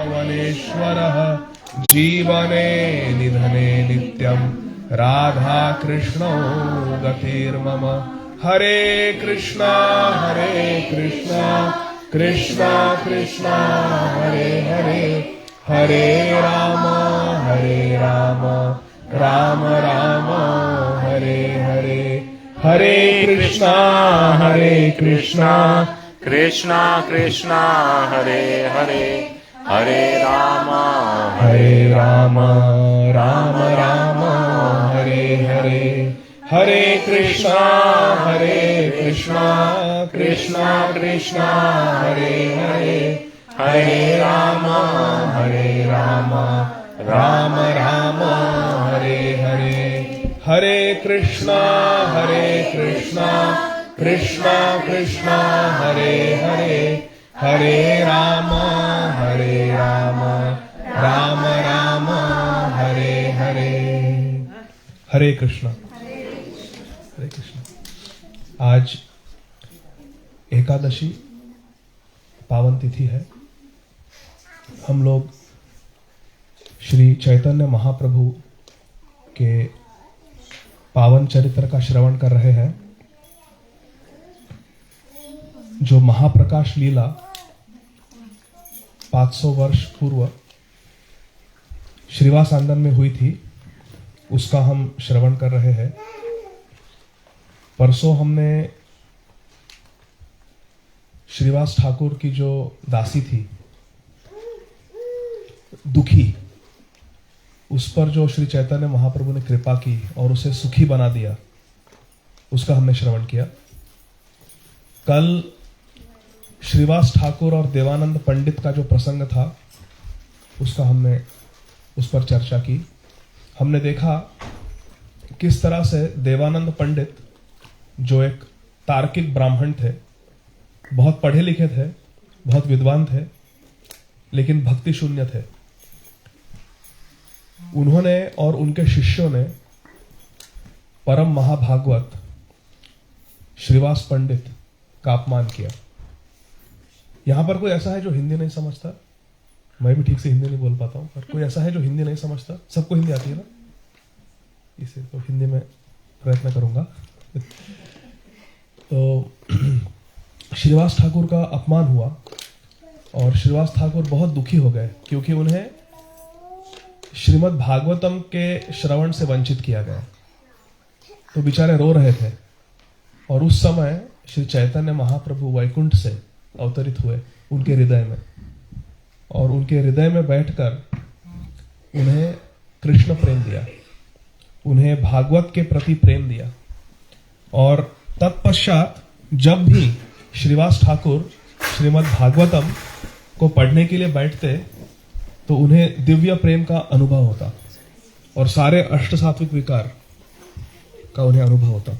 वृन्दावनेश्वरः जीवने निधने नित्यं राधा कृष्णौ गतिर्मम। हरे कृष्णा कृष्णा कृष्णा हरे हरे, हरे राम राम राम हरे हरे। हरे कृष्णा कृष्णा कृष्णा हरे हरे, हरे राम राम राम हरे हरे। हरे कृष्णा कृष्णा कृष्णा हरे हरे, हरे राम राम राम हरे हरे। हरे कृष्णा कृष्णा कृष्णा हरे हरे, हरे राम राम राम हरे हरे। हरे कृष्णा। आज एकादशी पावन तिथि है। हम लोग श्री चैतन्य महाप्रभु के पावन चरित्र का श्रवण कर रहे हैं। जो महाप्रकाश लीला 500 वर्ष पूर्व श्रीवास आंगन में हुई थी, उसका हम श्रवण कर रहे हैं। परसों हमने श्रीवास ठाकुर की जो दासी थी दुखी, उस पर जो श्री चैतन्य महाप्रभु ने कृपा की और उसे सुखी बना दिया, उसका हमने श्रवण किया। कल श्रीवास ठाकुर और देवानंद पंडित का जो प्रसंग था, उसका हमने उस पर चर्चा की। हमने देखा किस तरह से देवानंद पंडित, जो एक तार्किक ब्राह्मण थे, बहुत पढ़े लिखे थे, बहुत विद्वान थे, लेकिन भक्ति शून्य थे, उन्होंने और उनके शिष्यों ने परम महाभागवत श्रीवास पंडित का अपमान किया। यहां पर कोई ऐसा है जो हिंदी नहीं समझता? मैं भी ठीक से हिंदी नहीं बोल पाता हूं, पर कोई ऐसा है जो हिंदी नहीं समझता? सबको हिंदी आती है ना? इसे तो हिंदी में प्रयत्न करूंगा। तो श्रीवास ठाकुर का अपमान हुआ और श्रीवास ठाकुर बहुत दुखी हो गए, क्योंकि उन्हें श्रीमद् भागवतम के श्रवण से वंचित किया गया। तो बेचारे रो रहे थे और उस समय श्री चैतन्य महाप्रभु वैकुंठ से अवतरित हुए उनके हृदय में, और उनके हृदय में बैठकर उन्हें कृष्ण प्रेम दिया, उन्हें भागवत के प्रति प्रेम दिया। और तत्पश्चात जब भी श्रीवास ठाकुर श्रीमद् भागवतम को पढ़ने के लिए बैठते, तो उन्हें दिव्य प्रेम का अनुभव होता और सारे अष्ट सात्विक विकार का उन्हें अनुभव होता।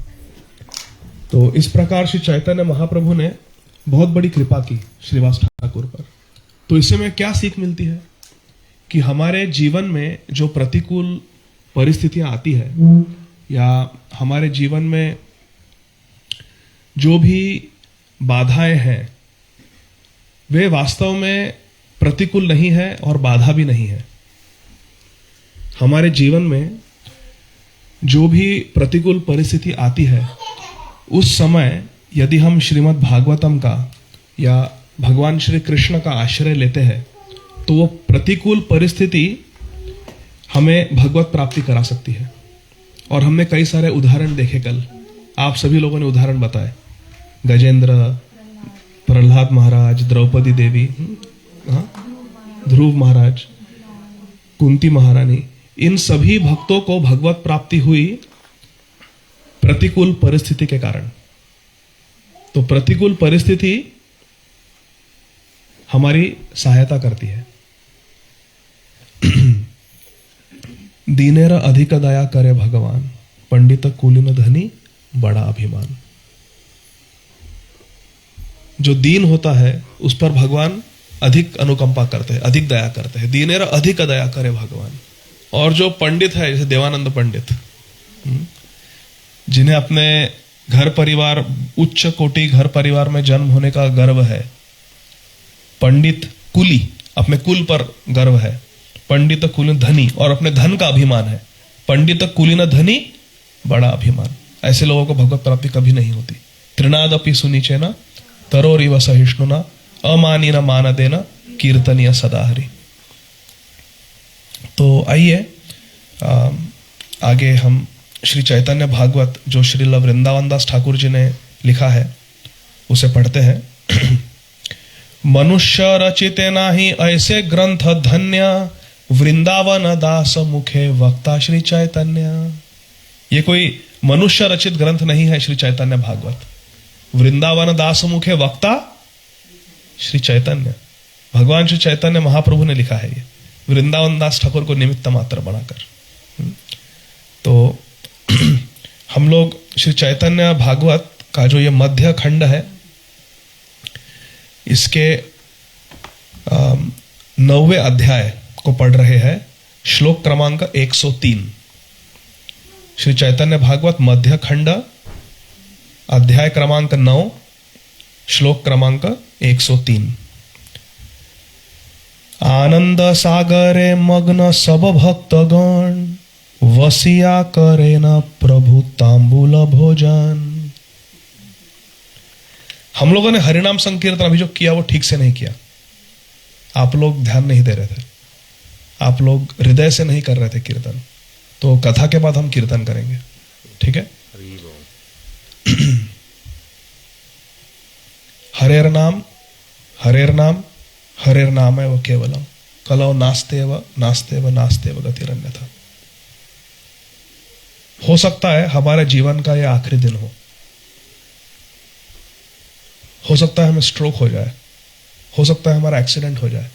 तो इस प्रकार श्री चैतन्य महाप्रभु ने बहुत बड़ी कृपा की श्रीवास ठाकुर पर। तो इससे में क्या सीख मिलती है कि हमारे जीवन में जो प्रतिकूल परिस्थितियां आती है, या हमारे जीवन में जो भी बाधाएं हैं, वे वास्तव में प्रतिकूल नहीं है और बाधा भी नहीं है। हमारे जीवन में जो भी प्रतिकूल परिस्थिति आती है, उस समय यदि हम श्रीमद् भागवतम का या भगवान श्री कृष्ण का आश्रय लेते हैं, तो वो प्रतिकूल परिस्थिति हमें भगवत प्राप्ति करा सकती है। और हमने कई सारे उदाहरण देखे कल, आप सभी लोगों ने उदाहरण बताए। गजेंद्र, प्रहलाद महाराज, द्रौपदी देवी, ध्रुव महाराज, कुंती महारानी, इन सभी भक्तों को भगवत प्राप्ति हुई प्रतिकूल परिस्थिति के कारण। तो प्रतिकूल परिस्थिति हमारी सहायता करती है। दीनेर अधिक दया करे भगवान, पंडित कुलीन धनी बड़ा अभिमान। जो दीन होता है उस पर भगवान अधिक अनुकंपा करते हैं, अधिक दया करते हैं। दीनेर अधिक दया करे भगवान। और जो पंडित है, जैसे देवानंद पंडित, जिन्हें अपने घर परिवार, उच्च कोटि घर परिवार में जन्म होने का गर्व है, पंडित कुली अपने कुल पर गर्व है, पंडित कुलीन धनी, और अपने धन का अभिमान है, पंडित कुलीन धनी बड़ा अभिमान। ऐसे लोगों को भगवत प्राप्ति कभी नहीं होती। त्रिनादपि सुनिचेना तरोरिव सहिष्णुना अमानी न मान देना कीर्तनीय सदा हरि। तो आइए आगे हम श्री चैतन्य भागवत जो श्रील वृंदावन दास ठाकुर जी ने लिखा है उसे पढ़ते हैं। मनुष्य रचिते नाही ऐसे ग्रंथ धन्य, वृंदावन दास मुखे वक्ता श्री चैतन्य। ये कोई मनुष्य रचित ग्रंथ नहीं है श्री चैतन्य भागवत, वृंदावन दास मुखे वक्ता श्री चैतन्य, भगवान श्री चैतन्य महाप्रभु ने लिखा है ये, वृंदावन दास ठाकुर को निमित्त मात्र बनाकर। तो हम लोग श्री चैतन्य भागवत का जो ये मध्य खंड है इसके 9वें अध्याय को पढ़ रहे हैं, श्लोक क्रमांक 103। श्री चैतन्य भागवत मध्य खंड अध्याय क्रमांक 9 श्लोक क्रमांक 103। आनंद सागरे मग्न सब भक्तगण, वसिया करे न प्रभु तांबूल भोजन। हम लोगों ने हरिनाम संकीर्तन अभी जो किया वो ठीक से नहीं किया। आप लोग ध्यान नहीं दे रहे थे, आप लोग हृदय से नहीं कर रहे थे कीर्तन। तो कथा के बाद हम कीर्तन करेंगे, ठीक है? हरेर नाम हरेर नाम हरेर नाम है वो केवलम, कलौ नास्तेव नास्तेव नास्तेव गतिरन्यथा। हो सकता है हमारे जीवन का यह आखिरी दिन हो सकता है हमें स्ट्रोक हो जाए, हो सकता है हमारा एक्सीडेंट हो जाए,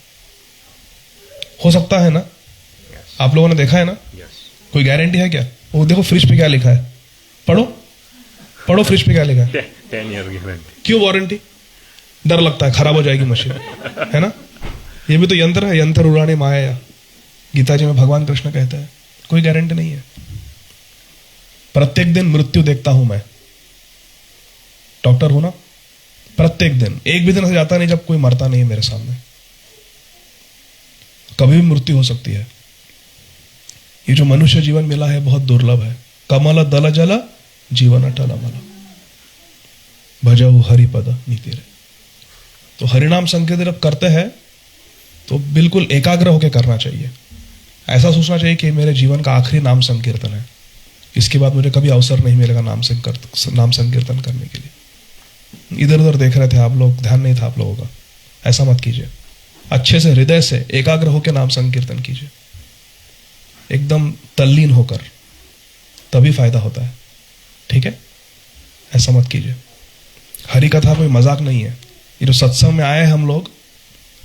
हो सकता है ना? आप लोगों ने देखा है ना? कोई गारंटी है क्या? वो देखो फ्रिज पे क्या लिखा है, पढ़ो पढ़ो फ्रिज पे क्या लिखा है। 10 ईयर गारंटी। क्यों वारंटी? डर लगता है खराब हो जाएगी मशीन, है ना? ये भी तो यंत्र है, यंत्र उड़ाने माया। गीता जी में भगवान कृष्ण कहते हैं कोई गारंटी नहीं है। प्रत्येक दिन मृत्यु देखता हूं मैं, डॉक्टर हूं ना, प्रत्येक दिन एक भी दिन ऐसा जाता नहीं जब कोई मरता नहीं है मेरे सामने। कभी भी मृत्यु हो सकती है। ये जो मनुष्य जीवन मिला है बहुत दुर्लभ है। कमल दल जल जीवन अटल अमल, भजऊ हरिपद नीति। तो हरिनाम संकीर्तन जब करते हैं तो बिल्कुल एकाग्र होकर करना चाहिए। ऐसा सोचना चाहिए कि मेरे जीवन का आखिरी नाम संकीर्तन है, इसके बाद मुझे कभी अवसर नहीं मिलेगा नाम संकीर्तन करने के लिए। इधर उधर देख रहे थे आप लोग, ध्यान नहीं था आप लोगों का। ऐसा मत कीजिए, अच्छे से हृदय से एकाग्र होकर नाम संकीर्तन कीजिए, एकदम तल्लीन होकर, तभी फायदा होता है, ठीक है? ऐसा मत कीजिए। हरि कथा कोई मजाक नहीं है। ये जो सत्संग में आए हैं हम लोग,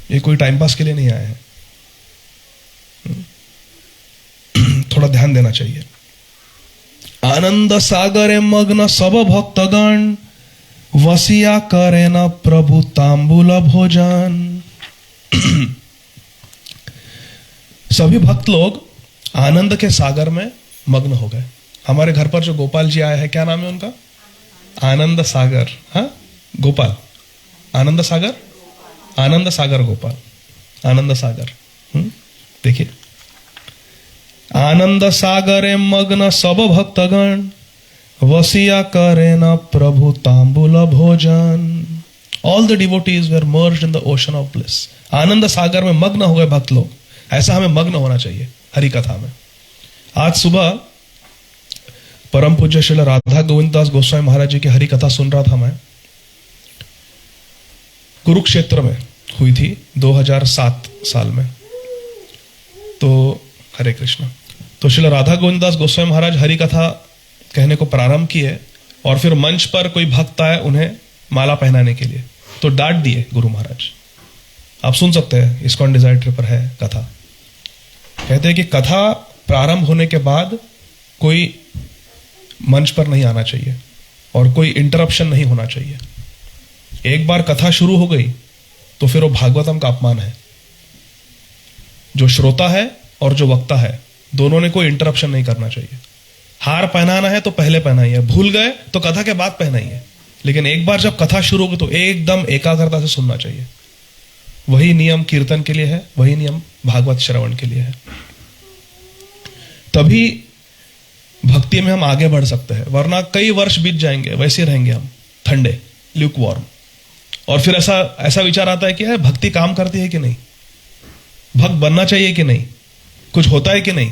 ये कोई टाइम पास के लिए नहीं आए हैं। थोड़ा ध्यान देना चाहिए। आनंद सागरे मग्न सब भक्तगण, वसिया करे न प्रभु तांबूल भोजन। सभी भक्त लोग आनंद के सागर में मग्न हो गए। हमारे घर पर जो गोपाल जी आए हैं, क्या नाम है उनका? आनंद सागर। हाँ, गोपाल, आनंद सागर, आनंद सागर गोपाल, आनंद सागर। देखिए, आनंद सागरे मग्न सब भक्तगण, वसिया करे न प्रभु तांबूल भोजन। All the devotees were merged in the ocean of bliss. आनंद सागर में मग्न हो गए भक्त लोग। ऐसा हमें मग्न होना चाहिए हरि कथा में। आज सुबह परम पूज्य श्रील राधा गोविंद दास गोस्वामी महाराज जी की हरि कथा सुन रहा था मैं। कुरुक्षेत्र में हुई थी 2007 साल में। तो हरे कृष्ण। तो श्रील राधा गोविंद दास गोस्वामी महाराज हरि कथा कहने को प्रारंभ किए और फिर मंच पर कोई भक्त आए उन्हें माला पहनाने के लिए, तो डांट दिए गुरु महाराज। आप सुन सकते हैं, इस्कॉन डिजायर पर है कथा। कहते हैं कि कथा प्रारंभ होने के बाद कोई मंच पर नहीं आना चाहिए और कोई इंटरप्शन नहीं होना चाहिए। एक बार कथा शुरू हो गई तो फिर वो भागवतम का अपमान है। जो श्रोता है और जो वक्ता है, दोनों ने कोई इंटरप्शन नहीं करना चाहिए। हार पहनाना है तो पहले पहनाइए, भूल गए तो कथा के बाद पहनाइए, लेकिन एक बार जब कथा शुरू होगी तो एकदम एकाग्रता से सुनना चाहिए। वही नियम कीर्तन के लिए है, वही नियम भागवत श्रवण के लिए है। तभी भक्ति में हम आगे बढ़ सकते हैं, वरना कई वर्ष बीत जाएंगे वैसे रहेंगे हम ठंडे, ल्यूक वार्म। और फिर ऐसा विचार आता है कि भक्ति काम करती है कि नहीं, भक्त बनना चाहिए कि नहीं, कुछ होता है कि नहीं।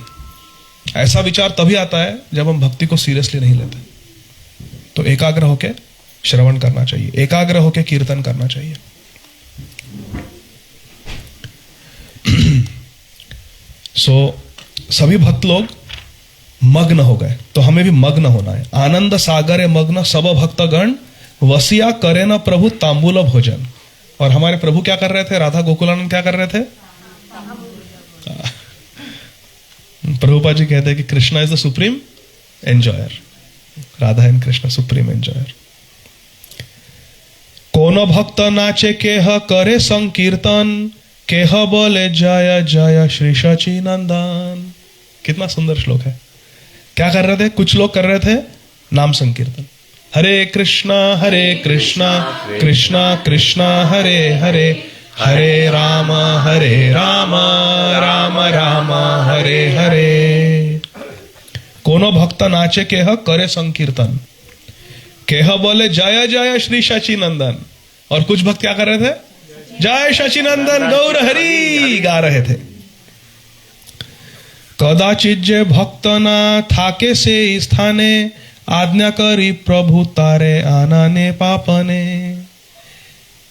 ऐसा विचार तभी आता है जब हम भक्ति को सीरियसली नहीं लेते। तो एकाग्र होके श्रवण करना चाहिए, एकाग्र होके कीर्तन करना चाहिए। सभी भक्त लोग मग्न हो गए, तो हमें भी मग्न होना है। आनंद सागरे मग्न सब भक्तगण, वसिया करे न प्रभु तांबूल भोजन। और हमारे प्रभु क्या कर रहे थे, राधा गोकुलानंद क्या कर रहे थे? प्रभुपाद जी कहते हैं कि Krishna is the supreme enjoyer, Radha and Krishna supreme enjoyer. कौन भक्त नाचे केह करे संकीर्तन, केह बोले जय जय श्री सचिनंदन। कितना सुंदर श्लोक है। क्या कर रहे थे? कुछ लोग कर रहे थे नाम संकीर्तन, हरे कृष्णा कृष्णा कृष्णा हरे हरे, हरे राम राम राम हरे हरे। कोनो भक्त नाचे केह करे संकीर्तन, केह बोले जय जय श्री शचीनंदन। और कुछ भक्त क्या कर रहे थे? जय शचीनंदन गौर हरि गा रहे थे। कदाचित जे भक्त ना थाके से स्थाने, आज्ञा करी प्रभु तारे आनाने पापने।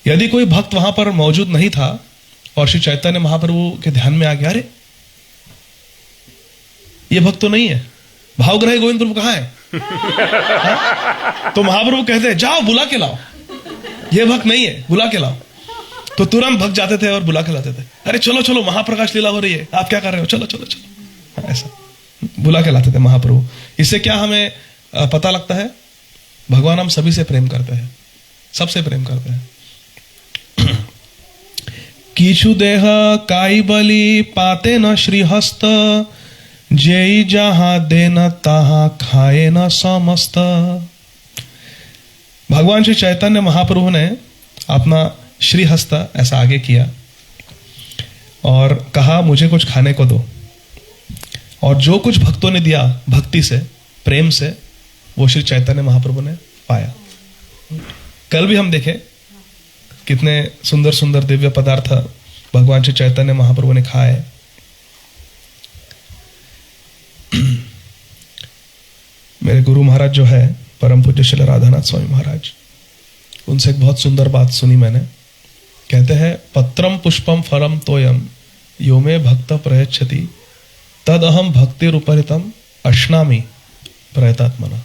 यदि कोई भक्त वहां पर मौजूद नहीं था और श्री चैतन्य महाप्रभु के ध्यान में आ गया, अरे ये भक्त तो नहीं है, भावग्राही गोविंद प्रभु कहां है? तो महाप्रभु कहते हैं जाओ बुला के लाओ, ये भक्त नहीं है, बुला के लाओ। तो तुरंत भक्त जाते थे और बुला के लाते थे। अरे चलो चलो महाप्रकाश लीला हो रही है, आप क्या कर रहे हो, चलो चलो चलो। ऐसा बुला के लाते थे महाप्रभु। इससे क्या हमें पता लगता है? भगवान हम सभी से प्रेम करते हैं, सबसे प्रेम करते हैं। किछु देह काई बलि पाते न श्रीहस्त, जेई जहां देन तहां खाए न समस्त। भगवान श्री चैतन्य महाप्रभु ने अपना श्रीहस्त ऐसा आगे किया और कहा मुझे कुछ खाने को दो। और जो कुछ भक्तों ने दिया भक्ति से, प्रेम से, वो श्री चैतन्य महाप्रभु ने पाया। कल भी हम देखे कितने सुंदर सुंदर दिव्य पदार्थ भगवान श्री चैतन्य महाप्रभु ने खाए। मेरे गुरु महाराज जो है परम पूज्य श्री राधानाथ स्वामी महाराज, उनसे एक बहुत सुंदर बात सुनी मैंने। कहते हैं पत्रम पुष्पम फलम तोयम यो मे भक्त प्रयच्छति, तद अहम भक्ति रूपरितम अश्नामि प्रयतात्मना।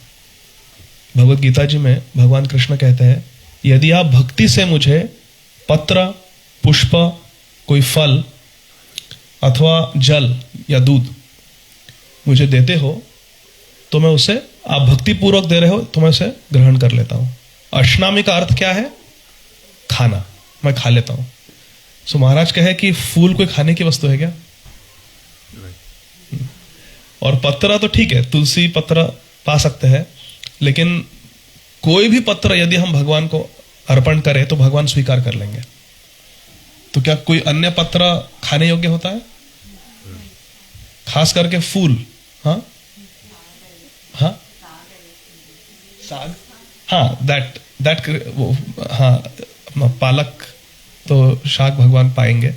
भगवत गीता जी में भगवान कृष्ण कहते हैं यदि आप भक्ति से मुझे पत्र, पुष्प, कोई फल अथवा जल या दूध मुझे देते हो तो मैं उसे, आप भक्ति पूर्वक दे रहे हो तो मैं उसे ग्रहण कर लेता हूं। अश्नामी का अर्थ क्या है? खाना, मैं खा लेता हूं। सो महाराज कहे कि फूल कोई खाने की वस्तु है क्या? और पत्र तो ठीक है, तुलसी पत्र पा सकते हैं, लेकिन कोई भी पत्र यदि हम भगवान को अर्पण करें तो भगवान स्वीकार कर लेंगे। तो क्या कोई अन्य पत्र खाने योग्य होता है? खास करके फूल। हाँ हाँ साग, हाँ दैट हाँ पालक तो शाक भगवान पाएंगे।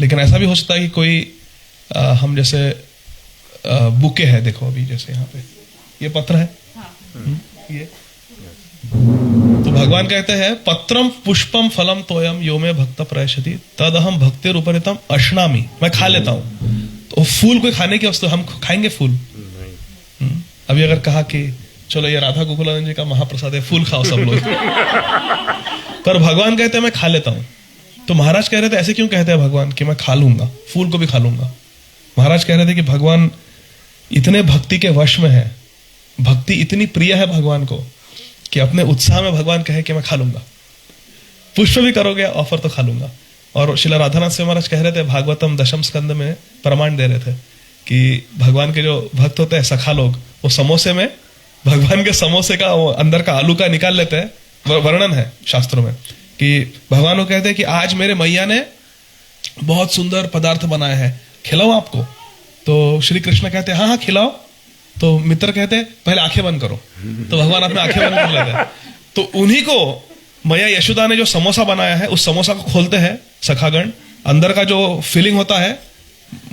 लेकिन ऐसा भी हो सकता है कि कोई हम जैसे बुके है, देखो अभी जैसे यहाँ पे ये पत्र है, ये तो भगवान कहते हैं पत्रम पुष्पम फलम तोयम यो मे भक्त प्रयच्छति तद अहम भक्ति रूपरितम अश्नामि, मैं खा लेता हूं। तो फूल कोई खाने की वस्तु, हम खाएंगे फूल? अभी अगर कहा कि चलो ये राधा गोकुलानंद जी का महाप्रसाद है, फूल खाओ सब लोग, पर भगवान कहते हैं मैं खा लेता हूं। तो महाराज कह रहे थे ऐसे क्यों कहते हैं भगवान कि मैं खा लूंगा, फूल को भी खा लूंगा? महाराज कह रहे थे कि भगवान इतने भक्ति के वश में है, भक्ति इतनी प्रिय है भगवान को कि अपने उत्साह में भगवान कहे कि मैं खा लूंगा, पुष्प भी करोगे ऑफर तो खा लूंगा। और श्रील राधानाथ से महाराज कह रहे थे भागवतम दशम स्कंद में प्रमाण दे रहे थे कि भगवान के जो भक्त होते हैं सखा लोग, वो समोसे में भगवान के समोसे का वो अंदर का आलू का निकाल लेते हैं। वर्णन है शास्त्रों में कि भगवान को कहते हैं कि आज मेरे मैया ने बहुत सुंदर पदार्थ बनाया है, खिलाओ आपको। तो श्री कृष्ण कहते हैं हाँ हाँ खिलाओ। तो मित्र कहते हैं पहले आंखें बंद करो। तो भगवान अपने आंखें बंद कर लेते हैं। तो उन्हीं को मैया यशोदा ने जो समोसा बनाया है उस समोसा को खोलते हैं सखागण, अंदर का जो फिलिंग होता है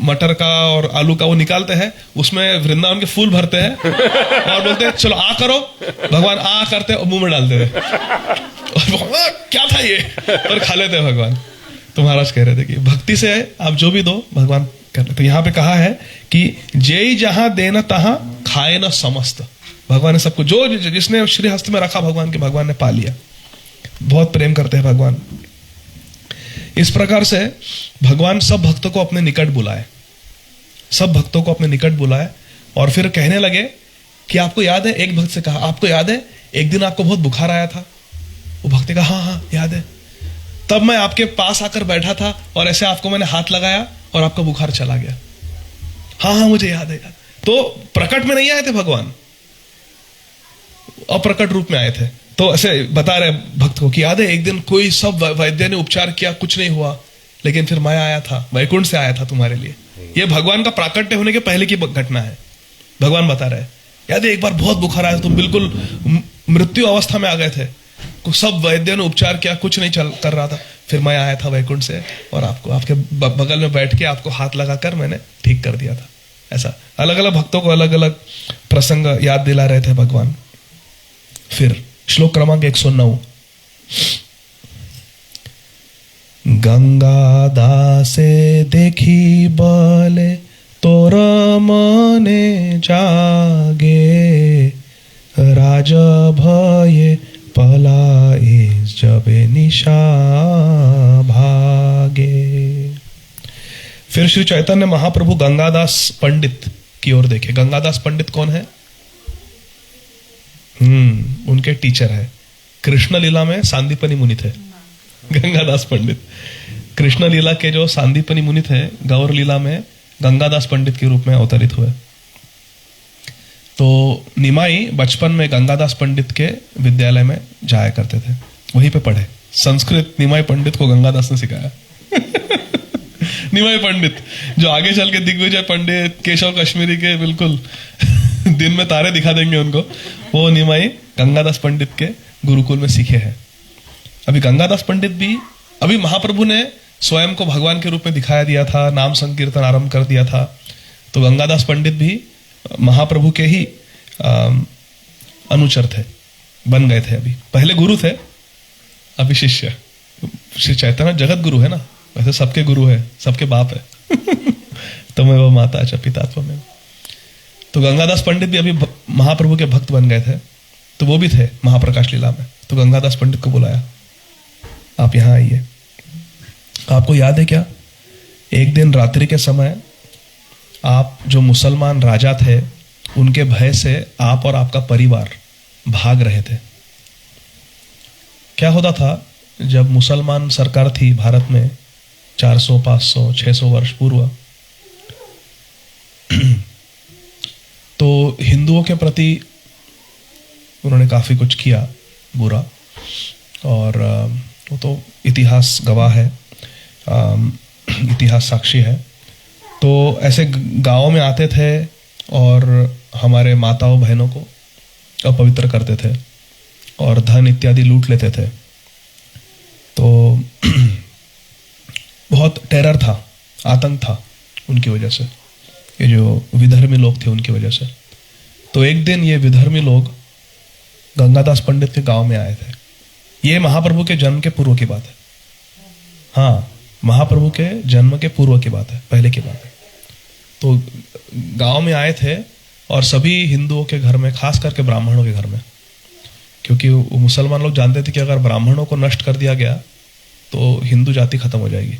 मटर का और आलू का वो निकालते हैं, उसमें वृंदावन के फूल भरते हैं और बोलते हैं चलो आ करो। भगवान आ करते और मुंह में डालते थे और भगवान क्या था ये, और खा लेते हैं भगवान। तो महाराज कह रहे थे कि भक्ति से आप जो भी दो भगवान कर लेते। तो यहाँ पे कहा है कि जय जहां देना तहां खाए न समस्त। भगवान ने सबको जो जिसने श्री हस्त में रखा भगवान के, भगवान ने पा लिया। बहुत प्रेम करते हैं भगवान। इस प्रकार से भगवान सब भक्तों को अपने निकट बुलाए, सब भक्तों को अपने निकट बुलाए और फिर कहने लगे कि आपको याद है, एक भक्त से कहा आपको याद है एक दिन आपको बहुत बुखार आया था। वो भक्त ने कहा हाँ हाँ याद है, तब मैं आपके पास आकर बैठा था और ऐसे आपको मैंने हाथ लगाया और आपका बुखार चला गया। हाँ हाँ मुझे याद है। तो प्रकट में नहीं आए थे भगवान, अप्रकट रूप में आए थे। तो ऐसे बता रहे भक्त को कि याद है एक दिन कोई सब वैद्य ने उपचार किया, कुछ नहीं हुआ, लेकिन फिर मैं आया था, वैकुंठ से आया था तुम्हारे लिए। ये भगवान का प्राकट्य होने के पहले की घटना है। भगवान बता रहे याद है एक बार बहुत बुखार आया, तुम बिल्कुल मृत्यु अवस्था में आ गए थे, सब वैद्य ने उपचार किया, कुछ नहीं चल कर रहा था, फिर मैं आया था वैकुंठ से और आपको आपके बगल में बैठ के आपको हाथ लगाकर मैंने ठीक कर दिया था। ऐसा अलग अलग भक्तों को अलग अलग प्रसंग याद दिला रहे थे भगवान। फिर श्लोक क्रमांक 109। गंगा दासे देखी बले तोर मने जागे, राज भये पलाए जबे निशा भागे। फिर श्री चैतन्य महाप्रभु गंगादास पंडित की ओर देखे। गंगादास पंडित कौन है? उनके टीचर है। कृष्ण लीला में सांदीपनी मुनि थे गंगादास पंडित। कृष्ण लीला के जो सांदीपनी मुनि थे, गौर लीला में गंगादास पंडित के रूप में अवतरित हुए। तो निमाई बचपन में गंगादास पंडित के विद्यालय में जाया करते थे, वहीं पे पढ़े। संस्कृत निमाई पंडित को गंगादास ने सिखाया निमाई पंडित जो आगे चल के दिग्विजय पंडित, केशव कश्मीरी के बिल्कुल दिन में तारे दिखा देंगे उनको, वो निमाई गंगादास पंडित के गुरुकुल में सीखे हैं। अभी गंगादास पंडित भी, अभी महाप्रभु ने स्वयं को भगवान के रूप में दिखाया दिया था, नाम संकीर्तन आरंभ कर दिया था। तो गंगादास पंडित भी महाप्रभु के ही अनुचर थे, बन गए थे। अभी पहले गुरु थे, अभी शिष्य। श्री चैतन्य जगत गुरु है ना, वैसे सबके गुरु है, सबके बाप है तो मैं वो माता च पिता में। तो गंगादास पंडित भी अभी महाप्रभु के भक्त बन गए थे, तो वो भी थे महाप्रकाश लीला में। तो गंगादास पंडित को बुलाया, आप यहां आइए। आपको याद है क्या, एक दिन रात्रि के समय आप जो मुसलमान राजा थे, उनके भय से आप और आपका परिवार भाग रहे थे। क्या होता था, जब मुसलमान सरकार थी भारत में 400, 500, 600 वर्ष पूर्व, तो हिंदुओं के प्रति उन्होंने काफी कुछ किया बुरा, और वो तो इतिहास गवाह है, इतिहास साक्षी है। तो ऐसे गांव में आते थे और हमारे माताओं बहनों को अपवित्र करते थे और धन इत्यादि लूट लेते थे। तो बहुत टेरर था, आतंक था उनकी वजह से, ये जो विधर्मी लोग थे उनकी वजह से। तो एक दिन ये विधर्मी लोग गंगादास पंडित के गांव में आए थे। ये महाप्रभु के जन्म के पूर्व की बात है। हाँ, महाप्रभु के जन्म के पूर्व की बात है, पहले की बात है। तो गांव में आए थे और सभी हिंदुओं के घर में, खास करके ब्राह्मणों के घर में, क्योंकि वो मुसलमान लोग जानते थे कि अगर ब्राह्मणों को नष्ट कर दिया गया तो हिंदू जाति खत्म हो जाएगी,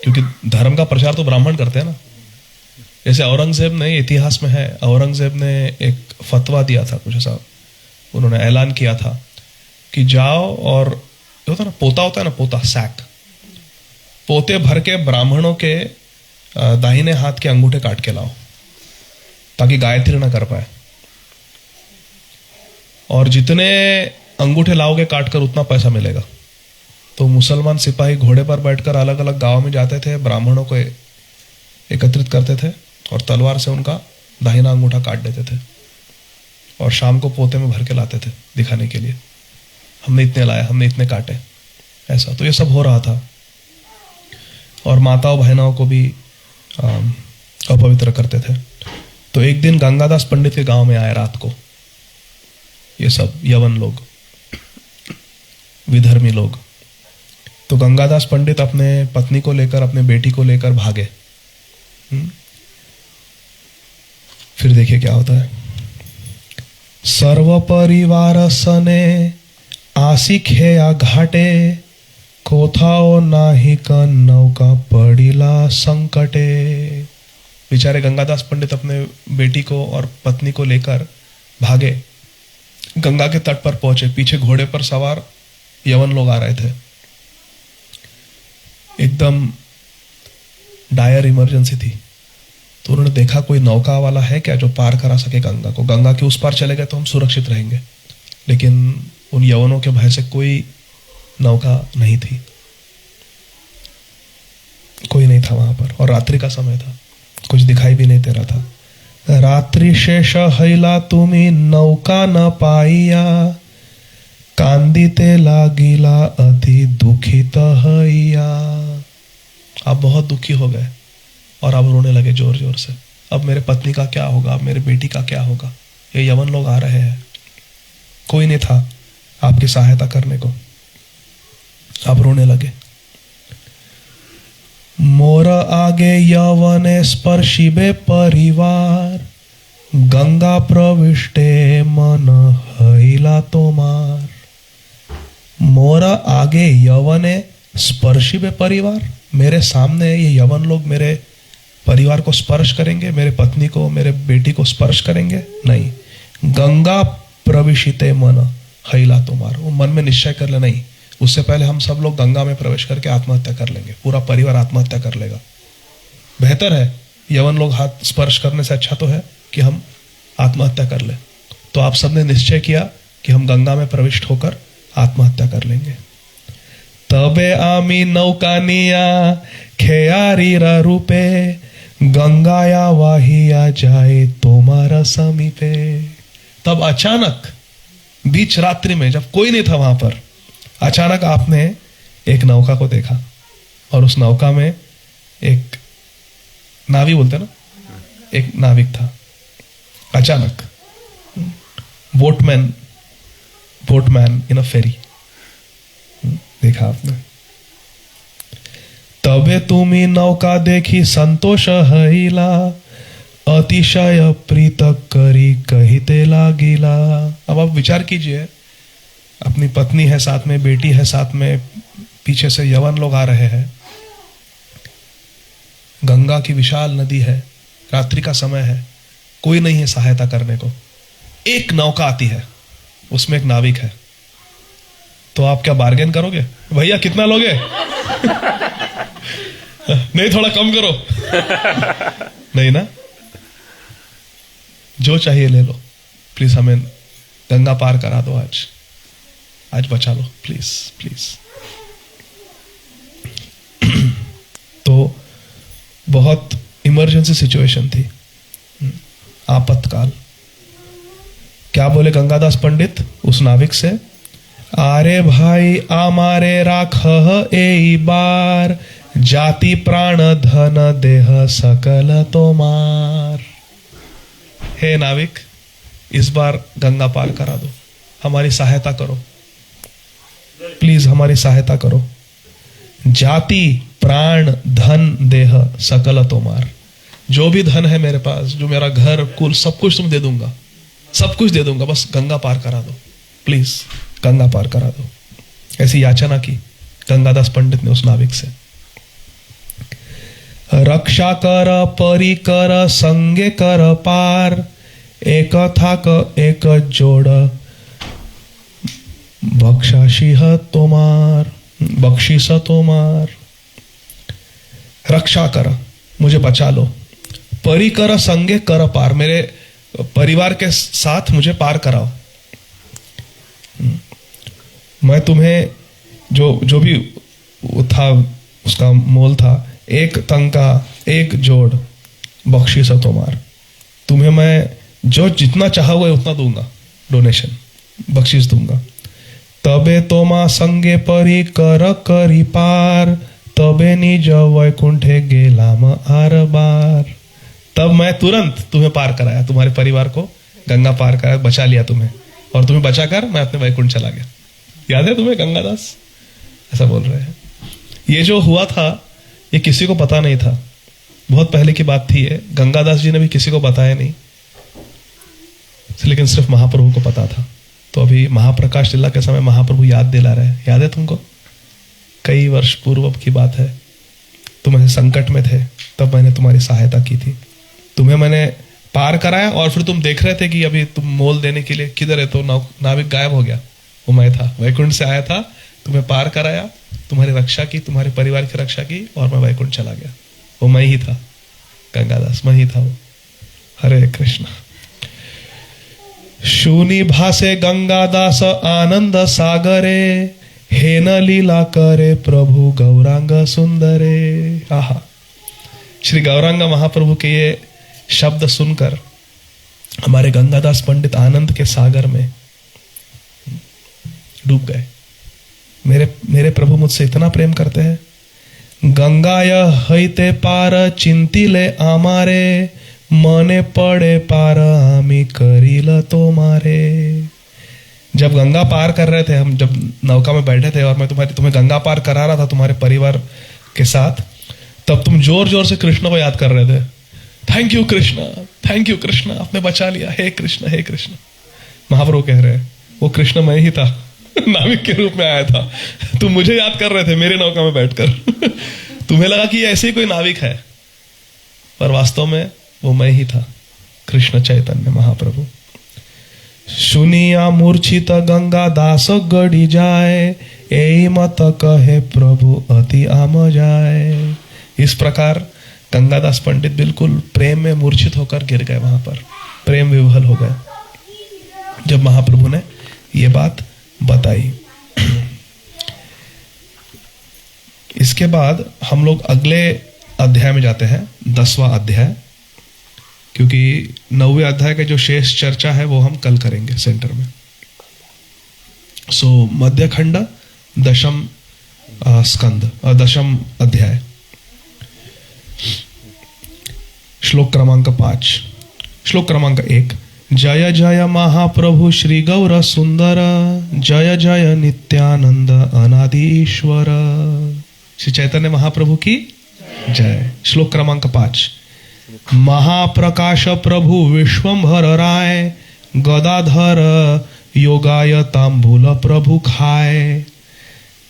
क्योंकि धर्म का प्रचार तो ब्राह्मण करते हैं ना। जैसे औरंगजेब ने, इतिहास में है, औरंगजेब ने एक फतवा दिया था, कुछ ऐसा उन्होंने ऐलान किया था कि जाओ और होता ना पोता, होता है ना पोता, सैक, पोते भर के ब्राह्मणों के दाहिने हाथ के अंगूठे काट के लाओ ताकि गायत्री ना कर पाए, और जितने अंगूठे लाओगे काट कर उतना पैसा मिलेगा। तो मुसलमान सिपाही घोड़े पर बैठकर अलग अलग गांव में जाते थे, ब्राह्मणों को एकत्रित करते थे और तलवार से उनका दाहिना अंगूठा काट देते थे और शाम को पोते में भर के लाते थे दिखाने के लिए, हमने इतने लाए, हमने इतने काटे, ऐसा। तो ये सब हो रहा था। और माताओं बहनों को भी अपवित्र करते थे। तो एक दिन गंगादास पंडित के गांव में आए रात को ये सब यवन लोग, विधर्मी लोग। तो गंगादास पंडित अपने पत्नी को लेकर, अपने बेटी को लेकर भागे। फिर देखिए क्या होता है। सर्व परिवार सने आसी खेया घाटे, कोथाओ नाही का नौका पड़िला संकटे। बेचारे गंगादास पंडित अपने बेटी को और पत्नी को लेकर भागे, गंगा के तट पर पहुंचे। पीछे घोड़े पर सवार यवन लोग आ रहे थे। एकदम डायर इमरजेंसी थी। तो उन्होंने देखा कोई नौका वाला है क्या जो पार करा सके गंगा को। गंगा के उस पार चले गए तो हम सुरक्षित रहेंगे। लेकिन उन यवनों के भय से कोई नौका नहीं थी, कोई नहीं था वहां पर। और रात्रि का समय था, कुछ दिखाई भी नहीं दे रहा था। रात्रि शेष हैला तुम्ही नौका न पाइया, कांदिते लागिला अति दुखित हैया। आप बहुत दुखी हो गए और आप रोने लगे जोर जोर से। अब मेरे पत्नी का क्या होगा, अब मेरे बेटी का क्या होगा। ये यवन लोग आ रहे हैं, कोई नहीं था आपकी सहायता करने को। आप रोने लगे। मोर आगे यवने स्पर्शिबे परिवार, गंगा प्रविष्टे मन हैला तोमार। मोर आगे यवने स्पर्शिबे परिवार, मेरे सामने ये यवन लोग मेरे परिवार को स्पर्श करेंगे, मेरे पत्नी को, मेरे बेटी को स्पर्श करेंगे? नहीं। गंगा प्रविशिते मन हैला तोमार, वो मन में निश्चय कर ले, नहीं, उससे पहले हम सब लोग गंगा में प्रवेश करके आत्महत्या कर लेंगे, पूरा परिवार आत्महत्या कर लेगा। बेहतर है यवन लोग हाथ स्पर्श करने से अच्छा तो है कि हम आत्महत्या कर ले। तो आप सबने निश्चय किया कि हम गंगा में प्रविष्ट होकर आत्महत्या कर लेंगे। तबे आमी नौकानिया खेयारीरा रूपे, गंगाया वाहिया जाए तुम्हारा समीपे। तब अचानक बीच रात्रि में, जब कोई नहीं था वहां पर, अचानक आपने एक नौका को देखा और उस नौका में एक नावी बोलते ना, एक नाविक था। अचानक बोटमैन इन अ फेरी देखा आपने। तबे तुम्ही नौका देखी संतोष हैला, अतिशय प्रीत करी कहिते लागिला। अब आप विचार कीजिए, अपनी पत्नी है साथ में, बेटी है साथ में, पीछे से यवन लोग आ रहे हैं, गंगा की विशाल नदी है, रात्रि का समय है, कोई नहीं है सहायता करने को। एक नौका आती है, उसमें एक नाविक है। तो आप क्या बार्गेन करोगे? भैया कितना लोगे? नहीं, थोड़ा कम करो। नहीं ना, जो चाहिए ले लो, प्लीज हमें गंगा पार करा दो, आज बचा लो, प्लीज प्लीज। तो बहुत इमरजेंसी सिचुएशन थी, आपातकाल। क्या बोले गंगादास पंडित उस नाविक से? आरे भाई आमारे राख ए बार, जाति प्राण धन देह सकल तोमार। हे नाविक, इस बार गंगा पार करा दो, हमारी सहायता करो, प्लीज हमारी सहायता करो। जाति प्राण धन देह सकल तोमार, जो भी धन है मेरे पास, जो मेरा घर कुल सब कुछ तुम दे दूंगा, सब कुछ दे दूंगा, बस गंगा पार करा दो, प्लीज गंगा पार करा दो। ऐसी याचना की गंगादास पंडित ने उस नाविक से। रक्षा कर परी कर संगे कर पार, एक थाक एक जोड़ बख्शाशिह तोमार, बख्शिश तोमार। रक्षा कर, मुझे बचा लो। परी कर संगे कर पार, मेरे परिवार के साथ मुझे पार कराओ। मैं तुम्हें जो भी वो था, उसका मोल था 1 तंका 1 जोड़ बख्शीश तुम्हार। तुम्हें मैं जो जितना चाहोगे उतना दूंगा, डोनेशन बख्शीश दूंगा। तबे तोमा संगे परी कर करी पार, तबे निज वैकुंठे गेलाम आर बार। तब मैं तुरंत तुम्हें पार कराया, तुम्हारे परिवार को गंगा पार कराया, बचा लिया तुम्हें, और तुम्हें बचाकर मैं अपने वैकुंठ चला गया। याद है तुम्हें गंगादास? ऐसा बोल रहे हैं। ये जो हुआ था ये किसी को पता नहीं था, बहुत पहले की बात थी ये। गंगादास जी ने भी किसी को बताया नहीं, लेकिन सिर्फ महाप्रभु को पता था। तो अभी महाप्रकाश लीला के समय महाप्रभु याद दिला रहे हैं। याद है तुमको? कई वर्ष पूर्व की बात है, तुम संकट में थे, तब मैंने तुम्हारी सहायता की थी, तुम्हें मैंने पार कराया, और फिर तुम देख रहे थे कि अभी तुम मोल देने के लिए किधर है, तो नाविक गायब हो गया। वो मैं था, वैकुंठ से आया था, तुम्हें पार कराया, तुम्हारी रक्षा की, तुम्हारे परिवार की रक्षा की, और मैं वैकुंठ चला गया। वो मैं ही था, गंगादास मैं ही था वो। हरे कृष्ण। शूनी भासे गंगादास आनंद सागरे, हेन लीला करे प्रभु गौरांग सुंदरे। आहा, श्री गौरांग महाप्रभु के ये शब्द सुनकर हमारे गंगादास पंडित आनंद के सागर में डूब गए। मेरे प्रभु मुझसे इतना प्रेम करते हैं। गंगाय हईते पार चिंतिले आमारे, मने पड़े पार आमी करील तो मारे। जब गंगा पार कर रहे थे, हम जब नौका में बैठे थे और मैं तुम्हें गंगा पार करा रहा था तुम्हारे परिवार के साथ, तब तुम जोर जोर से कृष्ण को याद कर रहे थे। Thank you Krishna, thank you Krishna, आपने बचा लिया, हे कृष्ण हे कृष्ण। महाप्रभु कह रहे हैं वो कृष्ण मैं ही था, नाविक के रूप में आया था। तुम मुझे याद कर रहे थे मेरे नौका में बैठकर। तुम्हें लगा कि ऐसे ही कोई नाविक है, पर वास्तव में वो मैं ही था, कृष्ण चैतन्य महाप्रभु। सुनिया मूर्छित गंगा दास गड़ी जाए, यही मत कहे प्रभु अति आम जाए। इस प्रकार गंगादास पंडित बिल्कुल प्रेम में मूर्छित होकर गिर गए, वहां पर प्रेम विवहल हो गए जब महाप्रभु ने ये बात बताई। इसके बाद हम लोग अगले अध्याय में जाते हैं, 10वां अध्याय, क्योंकि 9वें अध्याय का जो शेष चर्चा है वो हम कल करेंगे सेंटर में। सो मध्य खंड 10म स्कंद 10म अध्याय, श्लोक क्रमांक 5। श्लोक क्रमांक 1। जय जय महाप्रभु श्री गौर सुंदर, जय जय नित्यानंद अनादि ईश्वर। श्री चैतन्य महाप्रभु की जय। श्लोक क्रमांक 5। महाप्रकाश प्रभु विश्वंभर राय, गदाधर योगाय तांबूल प्रभु खाए।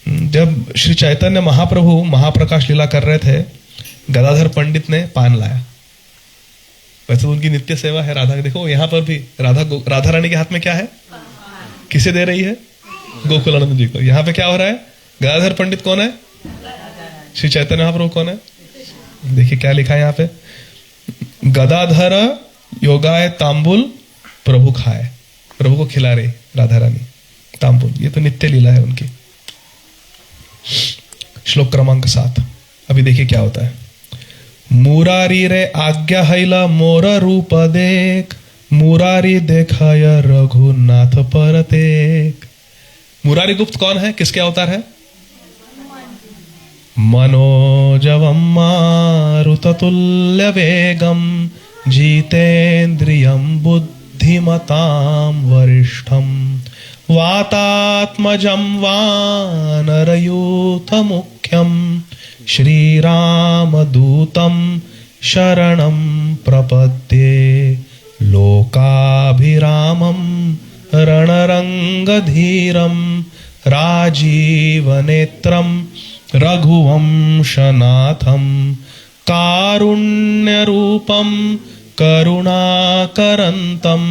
जब श्री चैतन्य महाप्रभु महाप्रकाश लीला कर रहे थे, गदाधर पंडित ने पान लाया। वैसे तो उनकी नित्य सेवा है राधा। देखो यहाँ पर भी राधा रानी के हाथ में क्या है, किसे दे रही है, गोकुलानंद जी को। यहाँ पे क्या हो रहा है, गदाधर पंडित कौन है, श्री चैतन्य महाप्रभु कौन है। देखिए क्या लिखा है यहाँ पे, गदाधर योगाय तांबुल प्रभु खाए। प्रभु को खिला रही राधा रानी तांबुल, ये तो नित्य लीला है उनकी। श्लोक क्रमांक 7। अभी देखिए क्या होता है। मुरारी रे आज्ञा हैला मोर रूप देख, मुरारी देखय रघुनाथ परतेक। मुरारी गुप्त कौन है, किसके अवतार है, मनोजवम मारुततुल्य वेगम, जितेन्द्रियं बुद्धिमतां वरिष्ठम, वातात्मजं वानरयूथमुख्यं, श्रीरामदूतं शरणं प्रपद्ये, लोकाभिरामं रणरंगधीरं, राजीवनेत्रं रघुवंशनाथं, कारुण्यरूपं करुणाकरन्तं,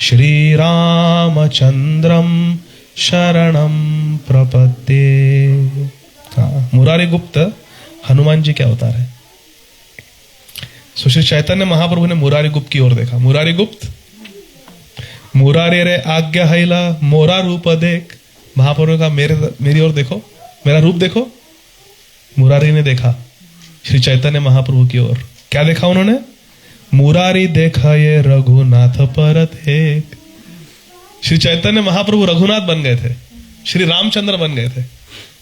श्रीरामचंद्रं शरणं प्रपद्ये। मुरारी गुप्त हनुमान जी के अवतार है। सो श्री चैतन्य महाप्रभु ने मुरारी गुप्त की ओर देखा। मुरारी गुप्त, मुरारी रे आज्ञा हैला मोरा रूप देख। महाप्रभु का मेरी ओर देखो, मेरा रूप देखो। मुरारी ने देखा श्री चैतन्य महाप्रभु की ओर, क्या देखा उन्होंने? मुरारी देखा ये रघुनाथ परत एक। श्री चैतन्य महाप्रभु रघुनाथ बन गए थे, श्री रामचंद्र बन गए थे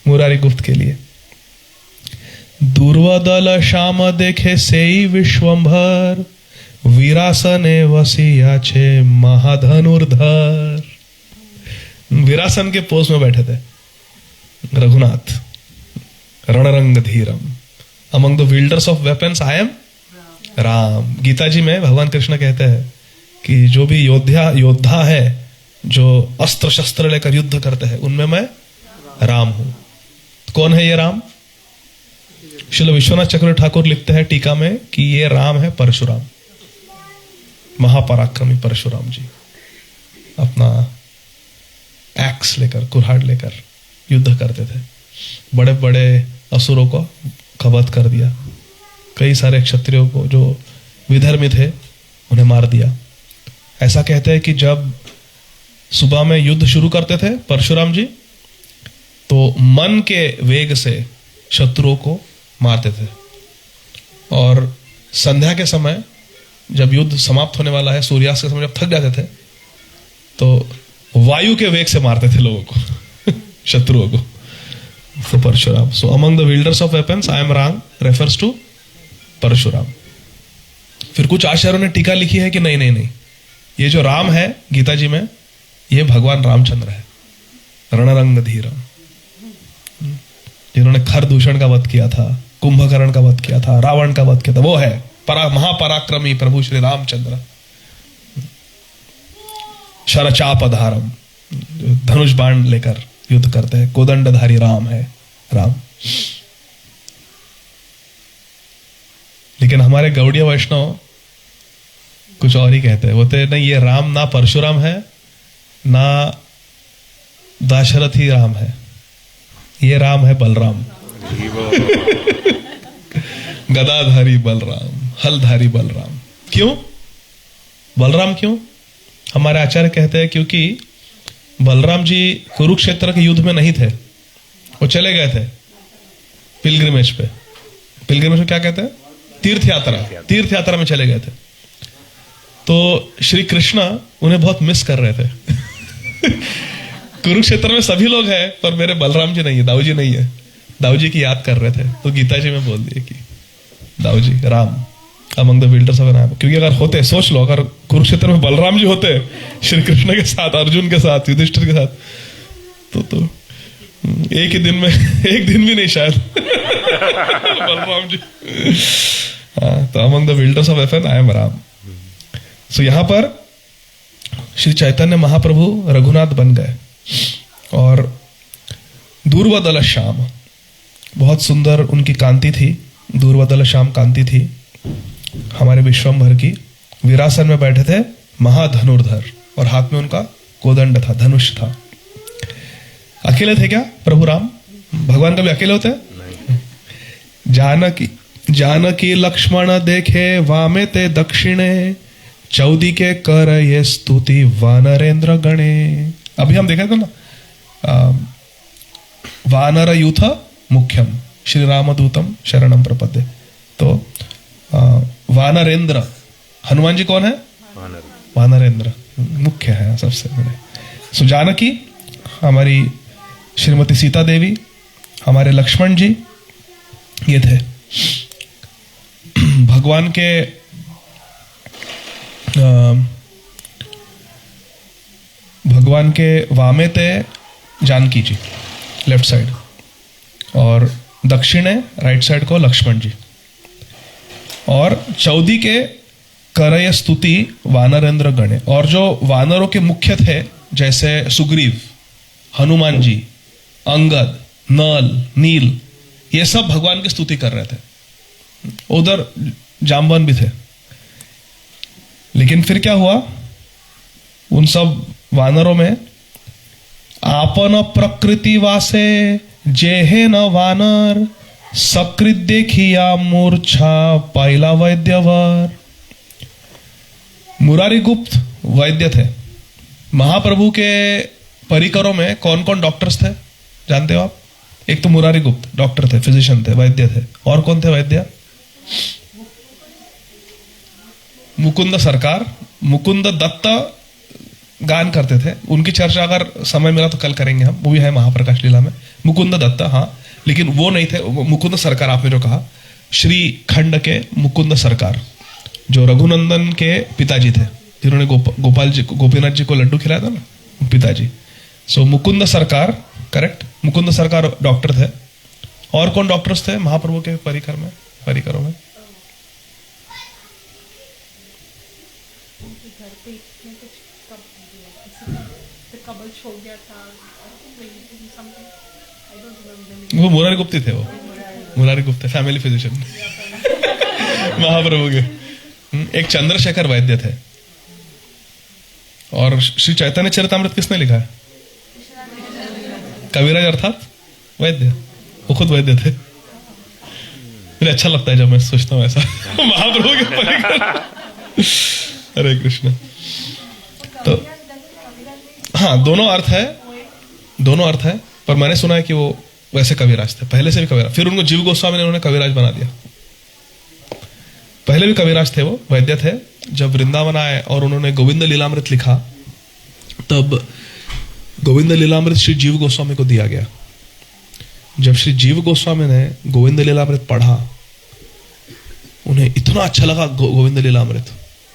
मुरारी गुप्त के लिए। दुर्वदल श्याम देखे सेई विश्वंभर, वीरासने वसिया छे महाधनुर्धर। वीरासन के पोस्ट में बैठे थे रघुनाथ। रणरंग धीरम, among the wielders of weapons I am Ram. Geeta ji में भगवान कृष्ण कहते हैं कि जो भी योद्धा है, जो अस्त्र शस्त्र लेकर युद्ध करते हैं, उनमें मैं राम हूं। कौन है ये राम? श्रील विश्वनाथ चक्रवर्ती ठाकुर लिखते हैं टीका में कि ये राम है परशुराम, महापराक्रमी परशुराम जी। अपना एक्स लेकर, कुल्हाड़ लेकर युद्ध करते थे, बड़े बड़े असुरों को वध कर दिया, कई सारे क्षत्रियों को जो विधर्मी थे उन्हें मार दिया। ऐसा कहते हैं कि जब सुबह में युद्ध शुरू करते थे परशुराम जी, तो मन के वेग से शत्रुओं को मारते थे, और संध्या के समय जब युद्ध समाप्त होने वाला है, सूर्यास्त के समय जब थक जाते थे, तो वायु के वेग से मारते थे लोगों को शत्रुओं को। So Parshuram, so among the wielders of weapons I am Ram refers to Parshuram. फिर कुछ आचार्यों ने टीका लिखी है कि नहीं नहीं नहीं, ये जो राम है गीता जी में, ये भगवान रामचंद्र है, रणरंग धीरम, जिन्होंने खरदूषण का वध किया था, कुंभकर्ण का वध किया था, रावण का वध किया था, वो है महापराक्रमी प्रभु श्री रामचंद्र। शरचापधारम, धनुष बाण लेकर युद्ध करते हैं, कोदंडधारी राम है राम। लेकिन हमारे गौड़ीय वैष्णव कुछ और ही कहते हैं, बोलते नहीं, ये राम ना परशुराम है ना दाशरथी राम है, ये राम है बलराम। गदाधारी बलराम, हलधारी बलराम। क्यों बलराम? क्यों? हमारे आचार्य कहते हैं क्योंकि बलराम जी कुरुक्षेत्र के युद्ध में नहीं थे, वो चले गए थे पिलग्रिमेज पे। पिलग्रिमेज में क्या कहते हैं? तीर्थ यात्रा। तीर्थ यात्रा में चले गए थे, तो श्री कृष्ण उन्हें बहुत मिस कर रहे थे कुरुक्षेत्र में सभी लोग हैं, पर मेरे बलराम जी नहीं है, दाऊ जी नहीं है। दाऊ जी की याद कर रहे थे, तो गीता जी में बोल दिए कि Dau ji Ram among the wielders of नाम। क्योंकि अगर होते, सोच लो, अगर कुरुक्षेत्र में बलराम जी होते श्री कृष्ण के साथ, अर्जुन के साथ, युधिष्ठिर के साथ, तो एक ही दिन में, एक दिन भी नहीं शायद बलराम जी। हाँ, तो अमंग द विल्डर्स ऑफ एफएन आई एम राम। सो यहां पर श्री चैतन्य महाप्रभु रघुनाथ बन गए, और दूर्वदल श्याम, बहुत सुंदर उनकी कांति थी, दूर्वदल श्याम कांति थी हमारे विश्वंभर की। वीरासन में बैठे थे महाधनुर्धर, और हाथ में उनका कोदंड था, धनुष था। अकेले थे क्या प्रभु राम? भगवान कभी अकेले होते हैं? जानकी जानकी लक्ष्मण देखे वामे ते दक्षिणे, चौदी के कर ये स्तुति वानरेंद्र गणे। अभी हम देखा था ना, वानर यूथ मुख्यम श्री रामदूतम शरणम प्रपद्ये। तो वानरेंद्र, हनुमान जी कौन है? वानरेंद्र मुख्य है सबसे बड़े। सो जानकी हमारी श्रीमती सीता देवी, हमारे लक्ष्मण जी, ये थे भगवान के वामे थे जानकी जी लेफ्ट साइड, और दक्षिणे राइट साइड को लक्ष्मण जी, और चौदी के करय स्तुति वानरेंद्र गणे। और जो वानरों के मुख्य थे, जैसे सुग्रीव, हनुमान जी, अंगद, नल, नील, ये सब भगवान की स्तुति कर रहे थे। उधर जाम्बवन भी थे। लेकिन फिर क्या हुआ? उन सब वानरों में आपन प्रकृति वासे जेहे न वानर, सकृत देखिया मूर्छा पाइला वैद्यवर। मुरारी गुप्त वैद्य थे। महाप्रभु के परिकरों में कौन कौन डॉक्टर्स थे जानते हो आप? एक तो मुरारी गुप्त डॉक्टर थे, फिजिशियन थे, वैद्य थे। और कौन थे वैद्य? मुकुंद सरकार, मुकुंद दत्त गान करते थे। उनकी चर्चा अगर समय मिला तो कल करेंगे हम, वो भी है महाप्रकाश लीला में। मुकुंद दत्त, हाँ, लेकिन वो नहीं थे। मुकुंद सरकार आपने जो कहा, श्री खंड के मुकुंद सरकार जो रघुनंदन के पिताजी थे, जिन्होंने गोपाल जी, गोपीनाथ जी को लड्डू खिलाया था ना, पिताजी। सो मुकुंद सरकार, करेक्ट, मुकुंद सरकार डॉक्टर थे। और कौन डॉक्टर्स थे महाप्रभु के परिकरों में? वो मुरारी गुप्त थे, वो मुरारी गुप्त फैमिली फिजिशियन महाप्रभु के। एक चंद्रशेखर वैद्य थे। और श्री चैतन्य चरितमृत किसने लिखा है? कविराज अर्थात वैद्य, वो खुद वैद्य थे। मुझे अच्छा लगता है जब मैं सोचता हूँ ऐसा महाप्रभु के परिकर। हरे कृष्ण। तो हाँ, दोनों अर्थ है, पर मैंने सुना है कि वो वैसे कविराज थे, पहले से भी कविराज। फिर उनको जीव गोस्वामी ने उन्होंने कविराज बना दिया। पहले भी कविराज थे, वो वैद्य थे। जब वृंदावन आए और उन्होंने गोविंद लीलामृत लिखा, तब गोविंद लीलामृत श्री जीव गोस्वामी को दिया गया। जब श्री जीव गोस्वामी ने गोविंद लीलामृत पढ़ा, उन्हें इतना अच्छा लगा गोविंद लीलामृत।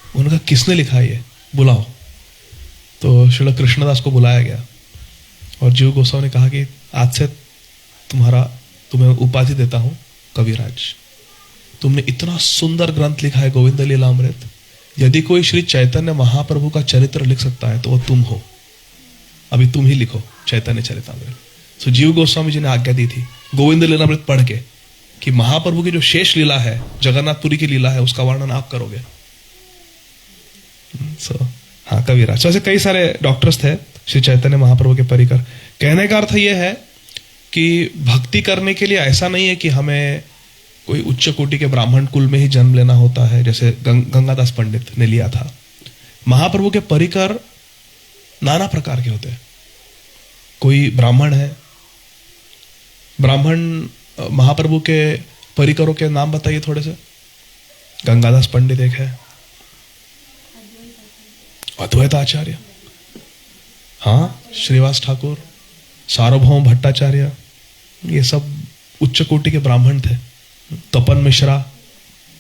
उन्होंने कहा, किसने लिखा ये, बुलाओ। तो श्रील कृष्णदास को बुलाया गया और जीव गोस्वामी ने कहा कि आज से तुम्हें उपाधि देता हूं कविराज। तुमने इतना सुंदर ग्रंथ लिखा है गोविंद लीलामृत, यदि कोई श्री चैतन्य महाप्रभु का चरित्र लिख सकता है तो वो तुम हो। अभी तुम ही लिखो चैतन्य चरितामृत। तो जीव गोस्वामी जी ने आज्ञा दी थी गोविंद लीलामृत पढ़ के कि महाप्रभु की जो शेष लीला है, जगन्नाथपुरी की लीला है, उसका वर्णन आप करोगे। हाँ, कविराज। ऐसे कई सारे डॉक्टर्स थे श्री चैतन्य महाप्रभु के परिकर। कहने का अर्थ यह है कि भक्ति करने के लिए ऐसा नहीं है कि हमें कोई उच्च कोटि के ब्राह्मण कुल में ही जन्म लेना होता है, जैसे गंगादास पंडित ने लिया था। महाप्रभु के परिकर नाना प्रकार के होते हैं। कोई ब्राह्मण है, ब्राह्मण महाप्रभु के परिकरों के नाम बताइए थोड़े से। गंगादास पंडित एक है, अद्वैत आचार्य, हाँ, श्रीवास ठाकुर, सार्वभौम भट्टाचार्य, ये सब उच्च कोटि के ब्राह्मण थे। तपन मिश्रा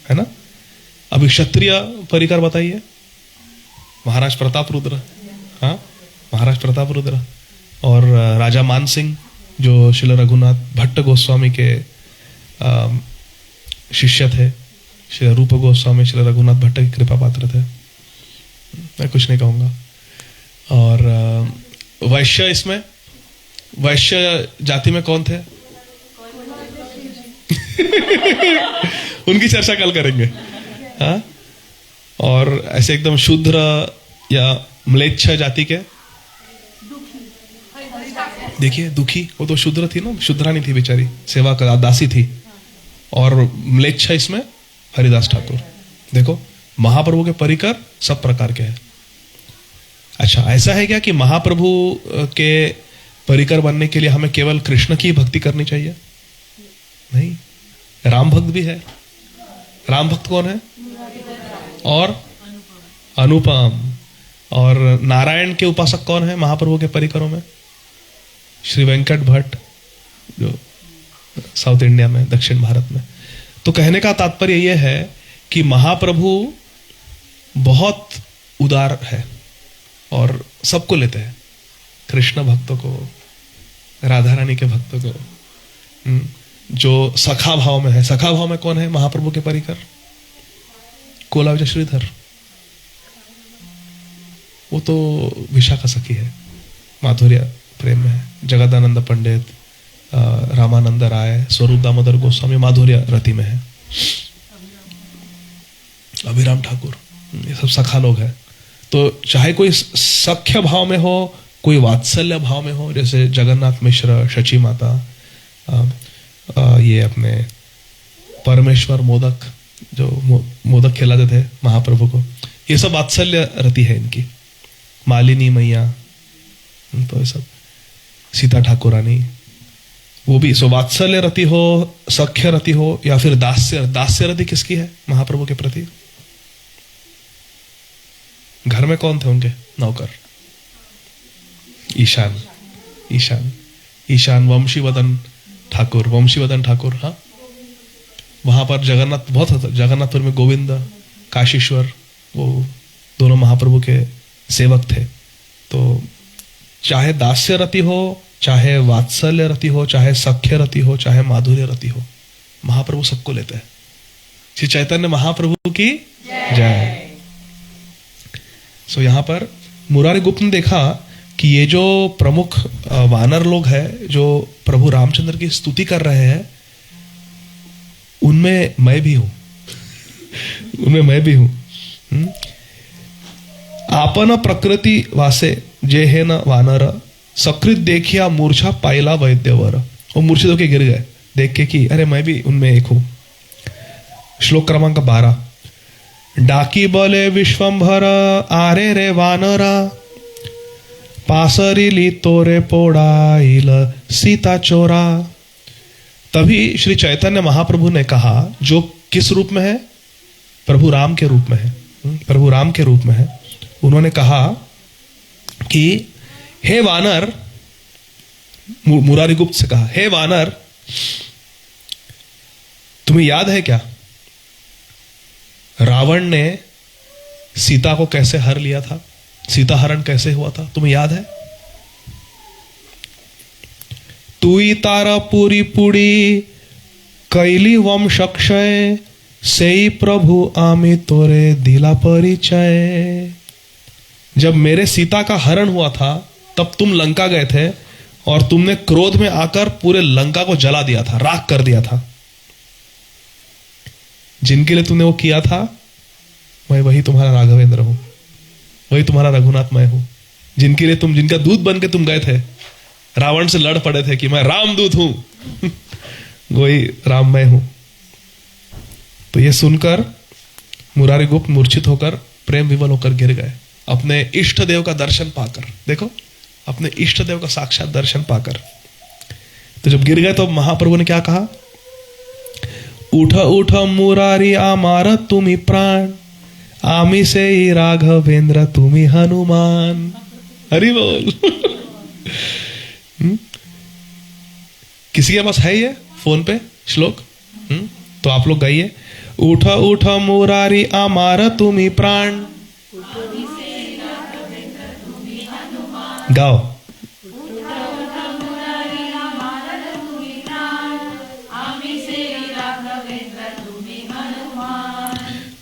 है ना। अभी क्षत्रिय परिकर बताइए। महाराज प्रताप रुद्र, हाँ, महाराज प्रताप रुद्र। और राजा मान सिंह जो श्रील रघुनाथ भट्ट गोस्वामी के शिष्य थे। श्री रूप गोस्वामी श्री रघुनाथ भट्ट की कृपा पात्र थे। मैं कुछ नहीं कहूंगा। और वैश्य, इसमें वैश्य जाति में कौन थे? उनकी चर्चा कल करेंगे। हाँ, और ऐसे एकदम शूद्र या म्लेच्छ जाति के, देखिए दुखी, वो तो शूद्र थी ना, शूद्रानी थी बेचारी, सेवा का दासी थी। और म्लेच्छ इसमें हरिदास ठाकुर। देखो, महाप्रभु के परिकर सब प्रकार के हैं। अच्छा, ऐसा है क्या कि महाप्रभु के परिकर बनने के लिए हमें केवल कृष्ण की भक्ति करनी चाहिए? नहीं, राम भक्त भी है। राम भक्त कौन है? और अनुपम। और नारायण के उपासक कौन है महाप्रभु के परिकरों में? श्री वेंकट भट्ट, जो साउथ इंडिया में, दक्षिण भारत में। तो कहने का तात्पर्य यह है कि महाप्रभु बहुत उदार है और सबको लेते हैं, कृष्ण भक्तों को, राधा रानी के भक्तों को। जो सखा भाव में है, सखा भाव में कौन है महाप्रभु के परिकर? कोलाविज श्रीधर, वो तो विशाखा सखी है, माधुर्य प्रेम में है। जगदानंद पंडित, रामानंद राय, स्वरूप दामोदर गोस्वामी माधुर्य रति में है। अभिराम ठाकुर, ये सब सखा लोग हैं। तो चाहे कोई सख्य भाव में हो, कोई वात्सल्य भाव में हो, जैसे जगन्नाथ मिश्र, शची माता, ये अपने परमेश्वर मोदक, जो मोदक खिलाते थे महाप्रभु को, ये सब वात्सल्य रति है इनकी। मालिनी मैया, तो ये सब, सीता ठाकुरानी, वो भी सो वात्सल्य रति हो, सख्य रति हो, या फिर दास्य रति किसकी है महाप्रभु के प्रति? घर में कौन थे उनके नौकर? ईशान वंशीवदन ठाकुर। हाँ, वहां पर जगन्नाथ बहुत होता, जगन्नाथपुर में गोविंद, काशीश्वर, वो दोनों महाप्रभु के सेवक थे। तो चाहे दास्य रति हो, चाहे वात्सल्य रति हो, चाहे सख्य रति हो, चाहे माधुर्य रति हो, महाप्रभु सबको लेते हैं। श्री चैतन्य महाप्रभु की जय। सो यहां पर मुरारी गुप्त ने देखा कि ये जो प्रमुख वानर लोग हैं जो प्रभु रामचंद्र की स्तुति कर रहे हैं, उनमें मैं भी हूं। आपन प्रकृति वासे जे है न वानर, सकृत देखिया मूर्छा पाइला वैद्यवर। वो मूर्छित होके गिर गए देख के कि अरे मैं भी उनमें एक हूं। श्लोक क्रमांक 12। डाकी बले विश्वंभर आरे रे वानरा, पासरिली तोरे पोड़ाइल सीता चोरा। तभी श्री चैतन्य महाप्रभु ने कहा, जो किस रूप में है? प्रभु राम के रूप में है। प्रभु राम के रूप में है। उन्होंने कहा कि हे वानर, मुरारी गुप्त से कहा, हे वानर, तुम्हें याद है क्या रावण ने सीता को कैसे हर लिया था? सीता हरण कैसे हुआ था? तुम्हें याद है? तुई तारा पूरी पुड़ी कैली वंश क्षय, सेई प्रभु आमी तोरे दिला परिचय। जब मेरे सीता का हरण हुआ था तब तुम लंका गए थे और तुमने क्रोध में आकर पूरे लंका को जला दिया था, राख कर दिया था। जिनके लिए तुमने वो किया था, मैं वही तुम्हारा राघवेंद्र हूं, वही तुम्हारा रघुनाथ मैं हूं। जिनके लिए तुम, जिनका दूत बन के तुम गए थे, रावण से लड़ पड़े थे कि मैं रामदूत हूं वही राम मैं हूं। तो ये सुनकर मुरारी गुप्त मूर्छित होकर प्रेम विवल होकर गिर गए, अपने इष्ट देव का दर्शन पाकर। देखो, अपने इष्ट देव का साक्षात दर्शन पाकर। तो जब गिर गए तो महाप्रभु ने क्या कहा? उठ उठ मुरारी आमार तुम्ही प्राण, आमी से ही राघवेंद्र तुम्ही हनुमान। हरि बोल। किसी के पास है ये फोन पे श्लोक? तो आप लोग गाइए। उठ उठ मुरारी आमार तुम्ही प्राण। गाओ।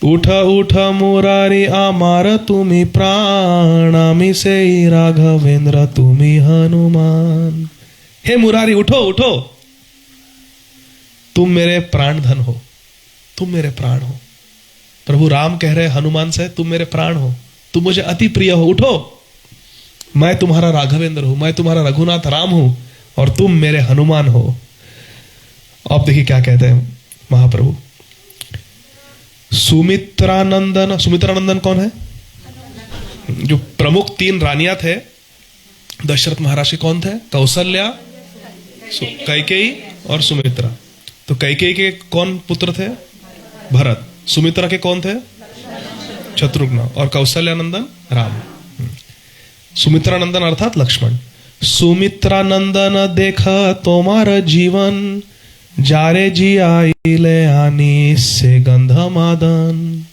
उठ उठ मुरारी आमार तुम्ही प्राण, आमी से ही राघवेंद्र तुम्ही हनुमान। हे मुरारी, उठो उठो, तुम मेरे प्राण धन हो, तुम मेरे प्राण हो। प्रभु राम कह रहे हनुमान से, तुम मेरे प्राण हो, तुम मुझे अति प्रिय हो, उठो। मैं तुम्हारा राघवेंद्र हूं, मैं तुम्हारा रघुनाथ राम हूं और तुम मेरे हनुमान हो। अब देखिए क्या कहते हैं महाप्रभु। सुमित्रानंदन, सुमित्रानंदन कौन है? जो प्रमुख 3 रानियां थे दशरथ महाराज के, कौन थे? कौशल्या, कैकेयी और सुमित्रा। तो कैकेयी के कौन पुत्र थे? भरत। सुमित्रा के कौन थे? शत्रुघ्न। और कौशल्यानंदन राम। सुमित्रानंदन अर्थात लक्ष्मण। सुमित्रानंदन देख तोमार जीवन, जारे जी आइले आनी से गंध मादन।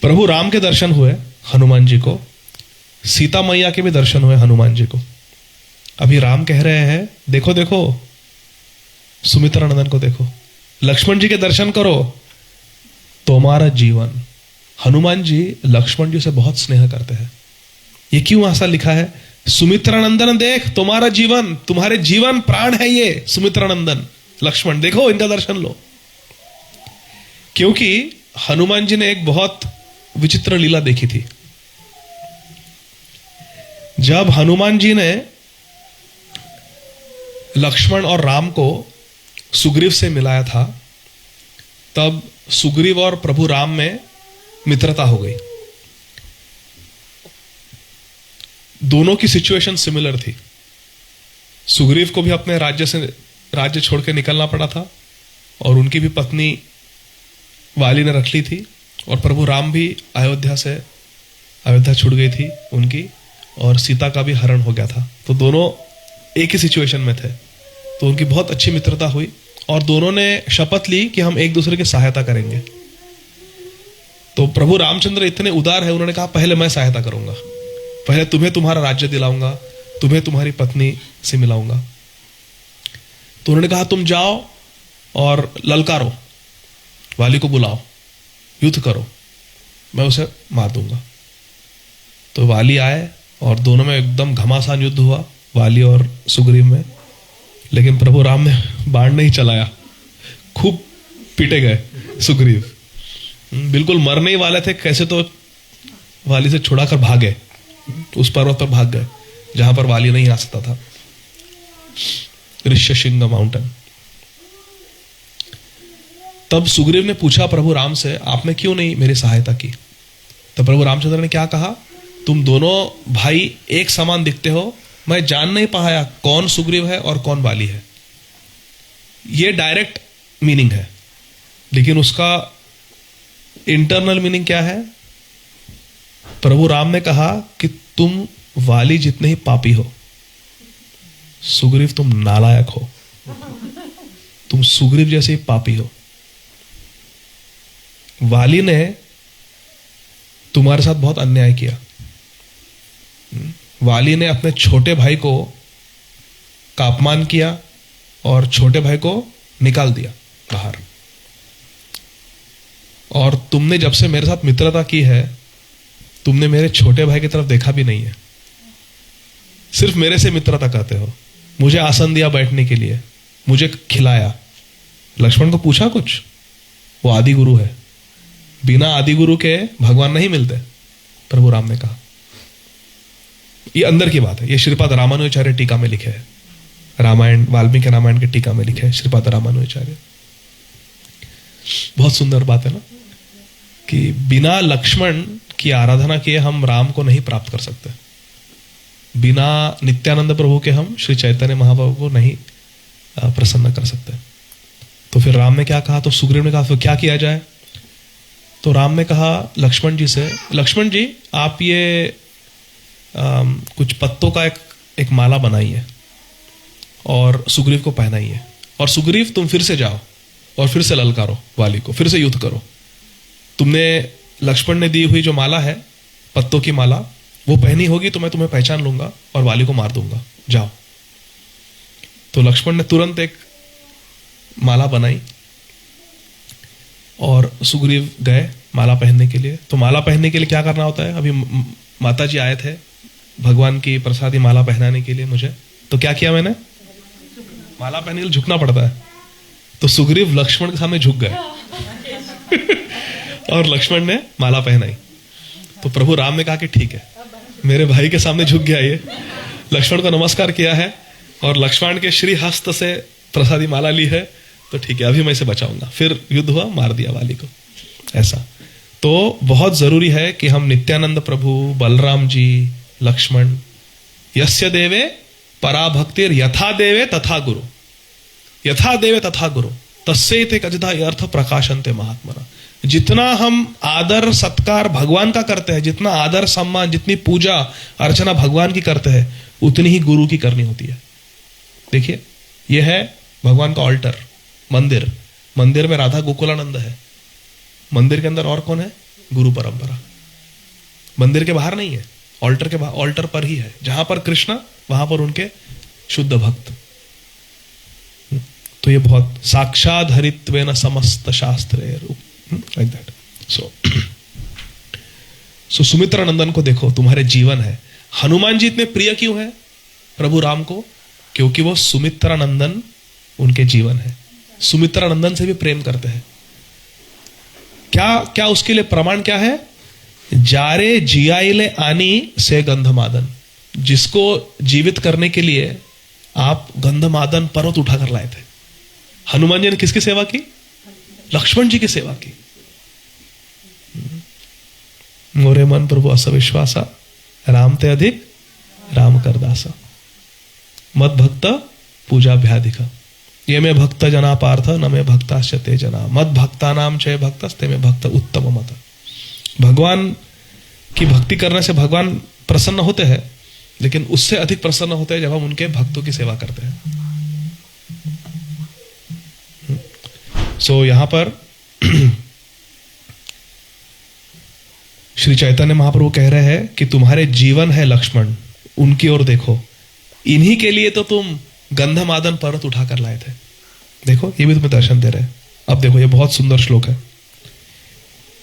प्रभु राम के दर्शन हुए हनुमान जी को, सीता मैया के भी दर्शन हुए हनुमान जी को। अभी राम कह रहे हैं, देखो देखो सुमित्रानंदन को देखो, लक्ष्मण जी के दर्शन करो, तुम्हारा जीवन। हनुमान जी लक्ष्मण जी से बहुत स्नेह करते हैं। ये क्यों ऐसा लिखा है? सुमित्रानंदन देख तुम्हारा जीवन, तुम्हारे जीवन प्राण है ये सुमित्रानंदन लक्ष्मण, देखो इनका दर्शन लो। क्योंकि हनुमान जी ने एक बहुत विचित्र लीला देखी थी। जब हनुमान जी ने लक्ष्मण और राम को सुग्रीव से मिलाया था, तब सुग्रीव और प्रभु राम में मित्रता हो गई। दोनों की सिचुएशन सिमिलर थी। सुग्रीव को भी अपने राज्य छोड़ के निकलना पड़ा था, और उनकी भी पत्नी वाली ने रख ली थी, और प्रभु राम भी अयोध्या छूट गई थी उनकी, और सीता का भी हरण हो गया था। तो दोनों एक ही सिचुएशन में थे। तो उनकी बहुत अच्छी मित्रता हुई, और दोनों ने शपथ ली कि हम एक दूसरे की सहायता करेंगे। तो प्रभु रामचंद्र इतने उदार है, उन्होंने कहा पहले मैं सहायता करूंगा, पहले तुम्हें तुम्हारा राज्य दिलाऊंगा, तुम्हें तुम्हारी पत्नी से मिलाऊंगा। तो उन्होंने कहा तुम जाओ और ललकारो, वाली को बुलाओ, युद्ध करो, मैं उसे मार दूंगा। तो वाली आए और दोनों में एकदम घमासान युद्ध हुआ, वाली और सुग्रीव में। लेकिन प्रभु राम ने बाण नहीं चलाया, खूब पीटे गए सुग्रीव, बिल्कुल मरने ही वाले थे, कैसे तो वाली से छुड़ाकर भागे, उस पर्वत पर भाग गए जहां पर वाली नहीं आ सकता था, ऋष्यशृंग माउंटेन। तब सुग्रीव ने पूछा प्रभु राम से, आपने क्यों नहीं मेरी सहायता की? तब प्रभु रामचंद्र ने क्या कहा, तुम दोनों भाई एक समान दिखते हो, मैं जान नहीं पाया कौन सुग्रीव है और कौन वाली है। ये डायरेक्ट मीनिंग है, लेकिन उसका इंटरनल मीनिंग क्या है? प्रभु राम ने कहा कि तुम वाली जितने ही पापी हो, सुग्रीव तुम नालायक हो, तुम सुग्रीव जैसे ही पापी हो। वाली ने तुम्हारे साथ बहुत अन्याय किया। वाली ने अपने छोटे भाई का अपमान किया और छोटे भाई को निकाल दिया बाहर। और तुमने जब से मेरे साथ मित्रता की है, तुमने मेरे छोटे भाई की तरफ देखा भी नहीं है, सिर्फ मेरे से मित्रता करते हो। मुझे आसन दिया बैठने के लिए, मुझे खिलाया। लक्ष्मण को पूछा कुछ? वो आदि गुरु है, बिना आदि गुरु के भगवान नहीं मिलते, प्रभु राम ने कहा। ये अंदर की बात है, ये श्रीपाद रामानुजाचार्य टीका में लिखे है, रामायण, वाल्मीकि रामायण की टीका में लिखे है श्रीपाद रामानुजाचार्य। बहुत सुंदर बात है ना, कि बिना लक्ष्मण की आराधना किए हम राम को नहीं प्राप्त कर सकते, बिना नित्यानंद प्रभु के हम श्री चैतन्य महाप्रभु को नहीं प्रसन्न कर सकते। तो फिर राम ने क्या कहा? तो सुग्रीव ने कहा तो क्या किया जाए? तो राम ने कहा लक्ष्मण जी से, लक्ष्मण जी आप ये कुछ पत्तों का एक माला बनाइए और सुग्रीव को पहनाइए, और सुग्रीव तुम फिर से जाओ और फिर से ललकारो वाली को, फिर से युद्ध करो। तुमने लक्ष्मण ने दी हुई जो माला है, पत्तों की माला, वो पहनी होगी तो मैं तुम्हें पहचान लूंगा और वाली को मार दूंगा, जाओ। तो लक्ष्मण ने तुरंत एक माला बनाई और सुग्रीव गए माला पहनने के लिए। तो माला पहनने के लिए क्या करना होता है? अभी माता जी आए थे भगवान की प्रसादी माला पहनाने के लिए मुझे, तो क्या किया मैंने? माला पहनने के लिए झुकना पड़ता है। तो सुग्रीव लक्ष्मण के सामने झुक गए और लक्ष्मण ने माला पहनाई। तो प्रभु राम ने कहा कि ठीक है, मेरे भाई के सामने झुक गया ये, लक्ष्मण को नमस्कार किया है और लक्ष्मण के श्री हस्त से प्रसादी माला ली है, तो ठीक है अभी मैं इसे बचाऊंगा। फिर युद्ध हुआ, मार दिया वाली को। ऐसा तो बहुत जरूरी है कि हम नित्यानंद प्रभु, बलराम जी, लक्ष्मण, यस्य देवे पराभक्तिर यथा देवे तथा गुरु, यथा देवे तथा गुरु तस्यैते कथिता अर्थ प्रकाशन्ते महात्मना। जितना हम आदर सत्कार भगवान का करते हैं, जितना आदर सम्मान, जितनी पूजा अर्चना भगवान की करते हैं, उतनी ही गुरु की करनी होती है। देखिए यह है भगवान का ऑल्टर, मंदिर। मंदिर में राधा गोकुलानंद है, मंदिर के अंदर और कौन है? गुरु परंपरा। मंदिर के बाहर नहीं है, ऑल्टर के बाहर, ऑल्टर पर ही है। जहां पर कृष्ण वहां पर उनके शुद्ध भक्त। तो ये बहुत साक्षात हरित्वेन समस्त शास्त्रे लाइक दैट। सो सुमित्रा नंदन को देखो, तुम्हारे जीवन है। हनुमान जी इतने प्रिय क्यों है प्रभु राम को? क्योंकि वो सुमित्रा नंदन उनके जीवन है, सुमित्रा नंदन से भी प्रेम करते हैं। क्या क्या उसके लिए प्रमाण क्या है? जारे जियाइले आनी से गंधमादन। जिसको जीवित करने के लिए आप गंधमादन पर्वत उठाकर लाए थे। हनुमान जी ने किसकी सेवा की? लक्ष्मण जी की सेवा की। मोरे मन प्रभु अस विश्वासा, राम ते अधिक राम कर दासा। मद भक्त पूजाभ्याधिका ये में भक्त जना पार्थ न में भक्ताश्च ते जना मद भक्ता नाम चय भक्तस्ते में भक्त उत्तम मत। भगवान की भक्ति करने से भगवान प्रसन्न होते हैं, लेकिन उससे अधिक प्रसन्न होते हैं जब हम उनके भक्तों की सेवा करते हैं। सो यहां पर श्री चैतन्य महाप्रभु कह रहे हैं कि तुम्हारे जीवन है लक्ष्मण, उनकी ओर देखो, इन्हीं के लिए तो तुम गंधमादन पर्वत उठाकर लाए थे। देखो ये भी तुम्हें दर्शन दे रहे हैं। अब देखो ये बहुत सुंदर श्लोक है।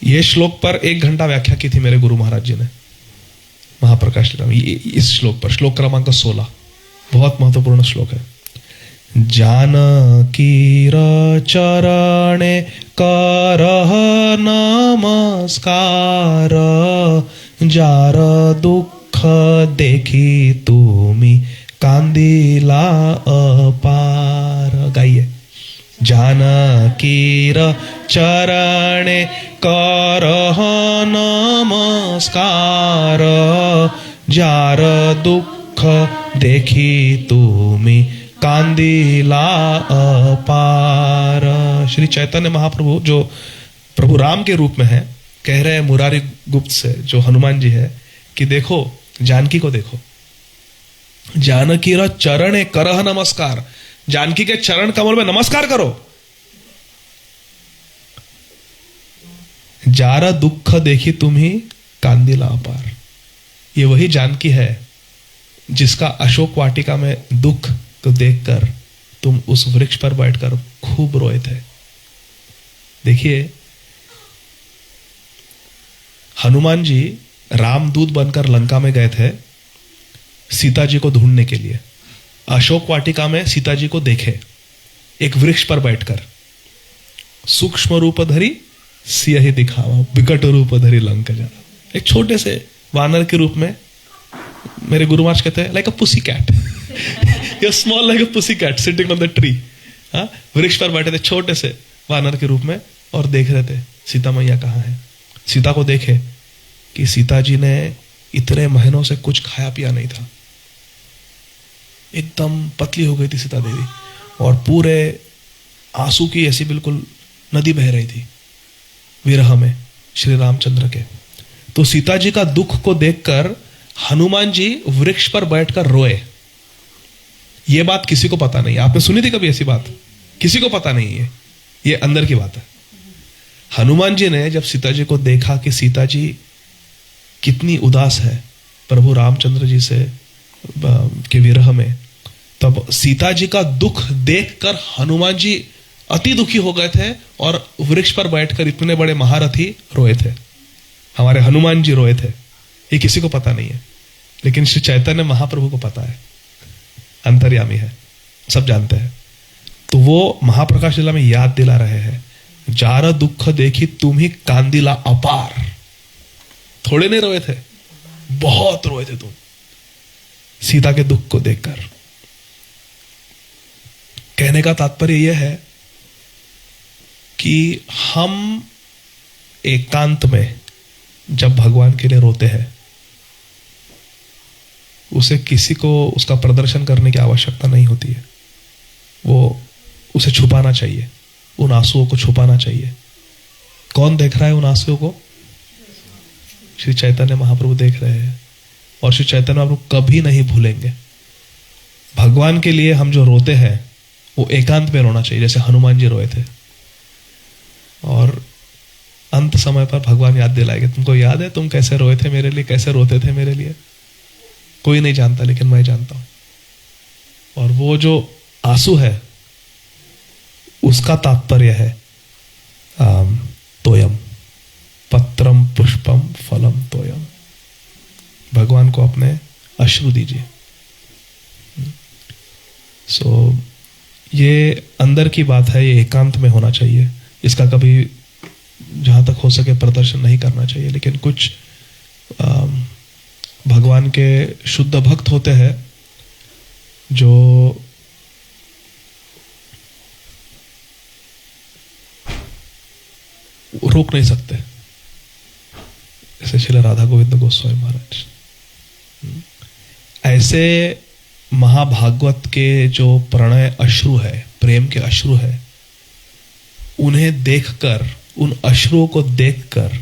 ये श्लोक पर 1 घंटा व्याख्या की थी मेरे गुरु महाराज जी ने, महाप्रकाश लीला में, इस श्लोक पर, श्लोक क्रमांक 16, बहुत महत्वपूर्ण श्लोक है। जानकीर चरणे करह नमस्कार जार दुख देखी तुमी कांदिला अपार। गाइए। जानकीर चरणे करह नमस्कार जार दुख देखी तुमी कांदिला अपार। श्री चैतन्य महाप्रभु जो प्रभु राम के रूप में है, कह रहे हैं मुरारी गुप्त से, जो हनुमान जी है, कि देखो जानकी को देखो, जानकी र चरणे करह नमस्कार, जानकी के चरण कमल में नमस्कार करो। जार दुख देखी तुम्ही कांदिला अपार। ये वही जानकी है जिसका अशोक वाटिका में दुख को देखकर तुम उस वृक्ष पर बैठकर खूब रोए थे। देखिए, हनुमान जी रामदूत बनकर लंका में गए थे सीता जी को ढूंढने के लिए। अशोक वाटिका में सीता जी को देखे एक वृक्ष पर बैठकर, सूक्ष्म रूप धरी सियहि दिखावा विकट रूप धरी लंका जाना। एक छोटे से वानर के रूप में, मेरे गुरु महाराज कहते हैं like a pussy cat, small like a pussy cat sitting on the tree. वृक्ष पर बैठे थे छोटे से वानर के रूप में और देख रहे थे सीता मैया कहाँ है। सीता को देखे कि सीता जी ने इतने महीनों से कुछ खाया पिया नहीं था, एकदम पतली हो गई थी सीता देवी, और पूरे आंसू की ऐसी बिल्कुल नदी बह रही थी विरह में श्री रामचंद्र के। तो सीता जी का दुख को देखकर हनुमान जी वृक्ष पर बैठकर रोए। यह बात किसी को पता नहीं। आपने सुनी थी कभी ऐसी बात? किसी को पता नहीं है, ये अंदर की बात है। हनुमान जी ने जब सीता जी को देखा कि सीता जी कितनी उदास है प्रभु रामचंद्र जी से के विरह में, तब सीता जी का दुख देखकर हनुमान जी अति दुखी हो गए थे और वृक्ष पर बैठकर इतने बड़े महारथी रोए थे। हमारे हनुमान जी रोए थे। ये किसी को पता नहीं है, लेकिन श्री चैतन्य महाप्रभु को पता है, अंतर्यामी है, सब जानते हैं। तो वो महाप्रकाश लीला में याद दिला रहे हैं, जार दुख देखी तुम्ही कांदिला अपार। थोड़े नहीं रोए थे, बहुत रोए थे तुम सीता के दुख को देखकर। कहने का तात्पर्य यह है कि हम एकांत में जब भगवान के लिए रोते हैं, उसे किसी को उसका प्रदर्शन करने की आवश्यकता नहीं होती है। वो उसे छुपाना चाहिए, उन आंसुओं को छुपाना चाहिए। कौन देख रहा है उन आंसुओं को? श्री चैतन्य महाप्रभु देख रहे हैं, और श्री चैतन्य महाप्रभु कभी नहीं भूलेंगे। भगवान के लिए हम जो रोते हैं वो एकांत में रोना चाहिए, जैसे हनुमान जी रोए थे। और अंत समय पर भगवान याद दिलाएंगे, तुमको याद है तुम कैसे रोए थे मेरे लिए, कैसे रोते थे मेरे लिए? कोई नहीं जानता, लेकिन मैं जानता हूं। और वो जो आंसू है उसका तात्पर्य है तोयम पत्रम पुष्पम फलम तोयम। भगवान को अपने अश्रु दीजिए। ये अंदर की बात है, ये एकांत में होना चाहिए। इसका कभी जहां तक हो सके प्रदर्शन नहीं करना चाहिए। लेकिन कुछ भगवान के शुद्ध भक्त होते हैं जो रोक नहीं सकते, जैसे श्रील राधा गोविंद गोस्वामी महाराज। ऐसे महाभागवत के जो प्रणय अश्रु है, प्रेम के अश्रु है, उन्हें देखकर, उन अश्रुओं को देखकर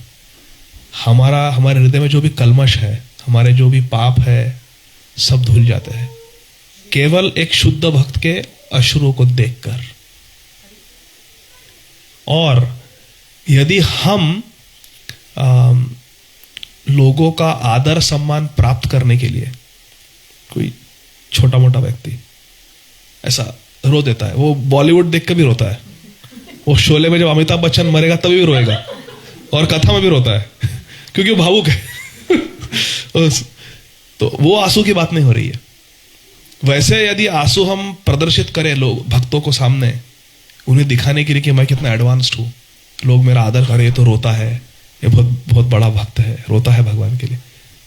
हमारे हृदय में जो भी कल्मश है, हमारे जो भी पाप है, सब धुल जाते हैं केवल एक शुद्ध भक्त के अश्रुओं को देखकर। और यदि हम लोगों का आदर सम्मान प्राप्त करने के लिए, कोई छोटा मोटा व्यक्ति ऐसा रो देता है, वो बॉलीवुड देख के भी रोता है, वो शोले में जब अमिताभ बच्चन मरेगा तभी भी रोएगा, और कथा में भी रोता है क्योंकि वो भावुक है तो वो आंसू की बात नहीं हो रही है। वैसे यदि आंसू हम प्रदर्शित करें लोग भक्तों को सामने, उन्हें दिखाने के लिए कि मैं कितना एडवांस्ड हूं, लोग मेरा आदर करें, तो रोता है, ये बहुत बहुत बड़ा भक्त है, रोता है भगवान के लिए।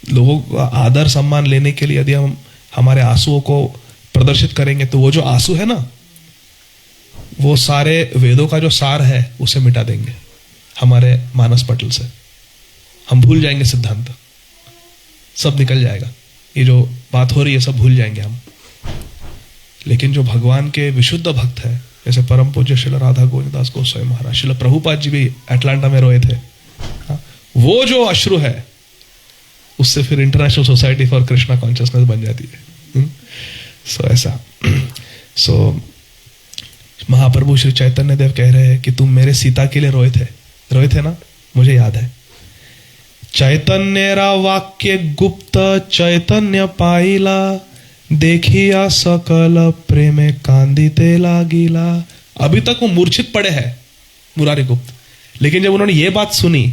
लोगों का आदर सम्मान लेने के लिए यदि हम हमारे आंसुओं को प्रदर्शित करेंगे, तो वो जो आंसू है ना, वो सारे वेदों का जो सार है उसे मिटा देंगे हमारे मानस पटल से। हम भूल जाएंगे सिद्धांत, सब निकल जाएगा, ये जो बात हो रही है सब भूल जाएंगे हम। लेकिन जो भगवान के विशुद्ध भक्त है, जैसे परम पूज्य श्रील राधा गोविंददास गोस्वामी महाराज, श्रील प्रभुपाद जी भी अटलांटा में रोए थे, वो जो अश्रु है उससे फिर international society for Krishna consciousness बन जाती है। सो ऐसा महाप्रभु श्री चैतन्य देव कह रहे हैं कि तुम मेरे सीता के लिए रोए थे ना, मुझे याद है। चैतन्य रा वाक्य गुप्त चैतन्य पाइला, देखिया सकल प्रेमे कांदिते लागिला। अभी तक वो मूर्छित पड़े हैं मुरारी गुप्त, लेकिन जब उन्होंने ये बात सुनी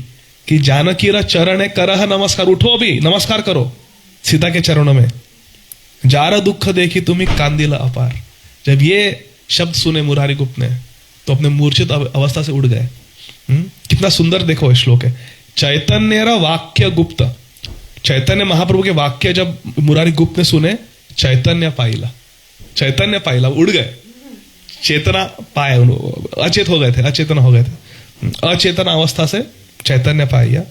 कि जानकीरा चरण करह नमस्कार, उठो अभी नमस्कार करो सीता के चरणों में, जार दुख देखी तुम्हें कांदिला अपार, जब ये शब्द सुने मुरारी गुप्त ने तो अपने मूर्छित अवस्था से उड़ गए। कितना सुंदर देखो श्लोक है, चैतन्य रा वाक्य गुप्त, चैतन्य महाप्रभु के वाक्य जब मुरारी गुप्त ने सुने, चैतन्य पाइला, उड़ गए, चेतना पाए, अचेत हो गए थे, अचेतन हो गए थे, अचेतन अवस्था से चैतन्य पाया,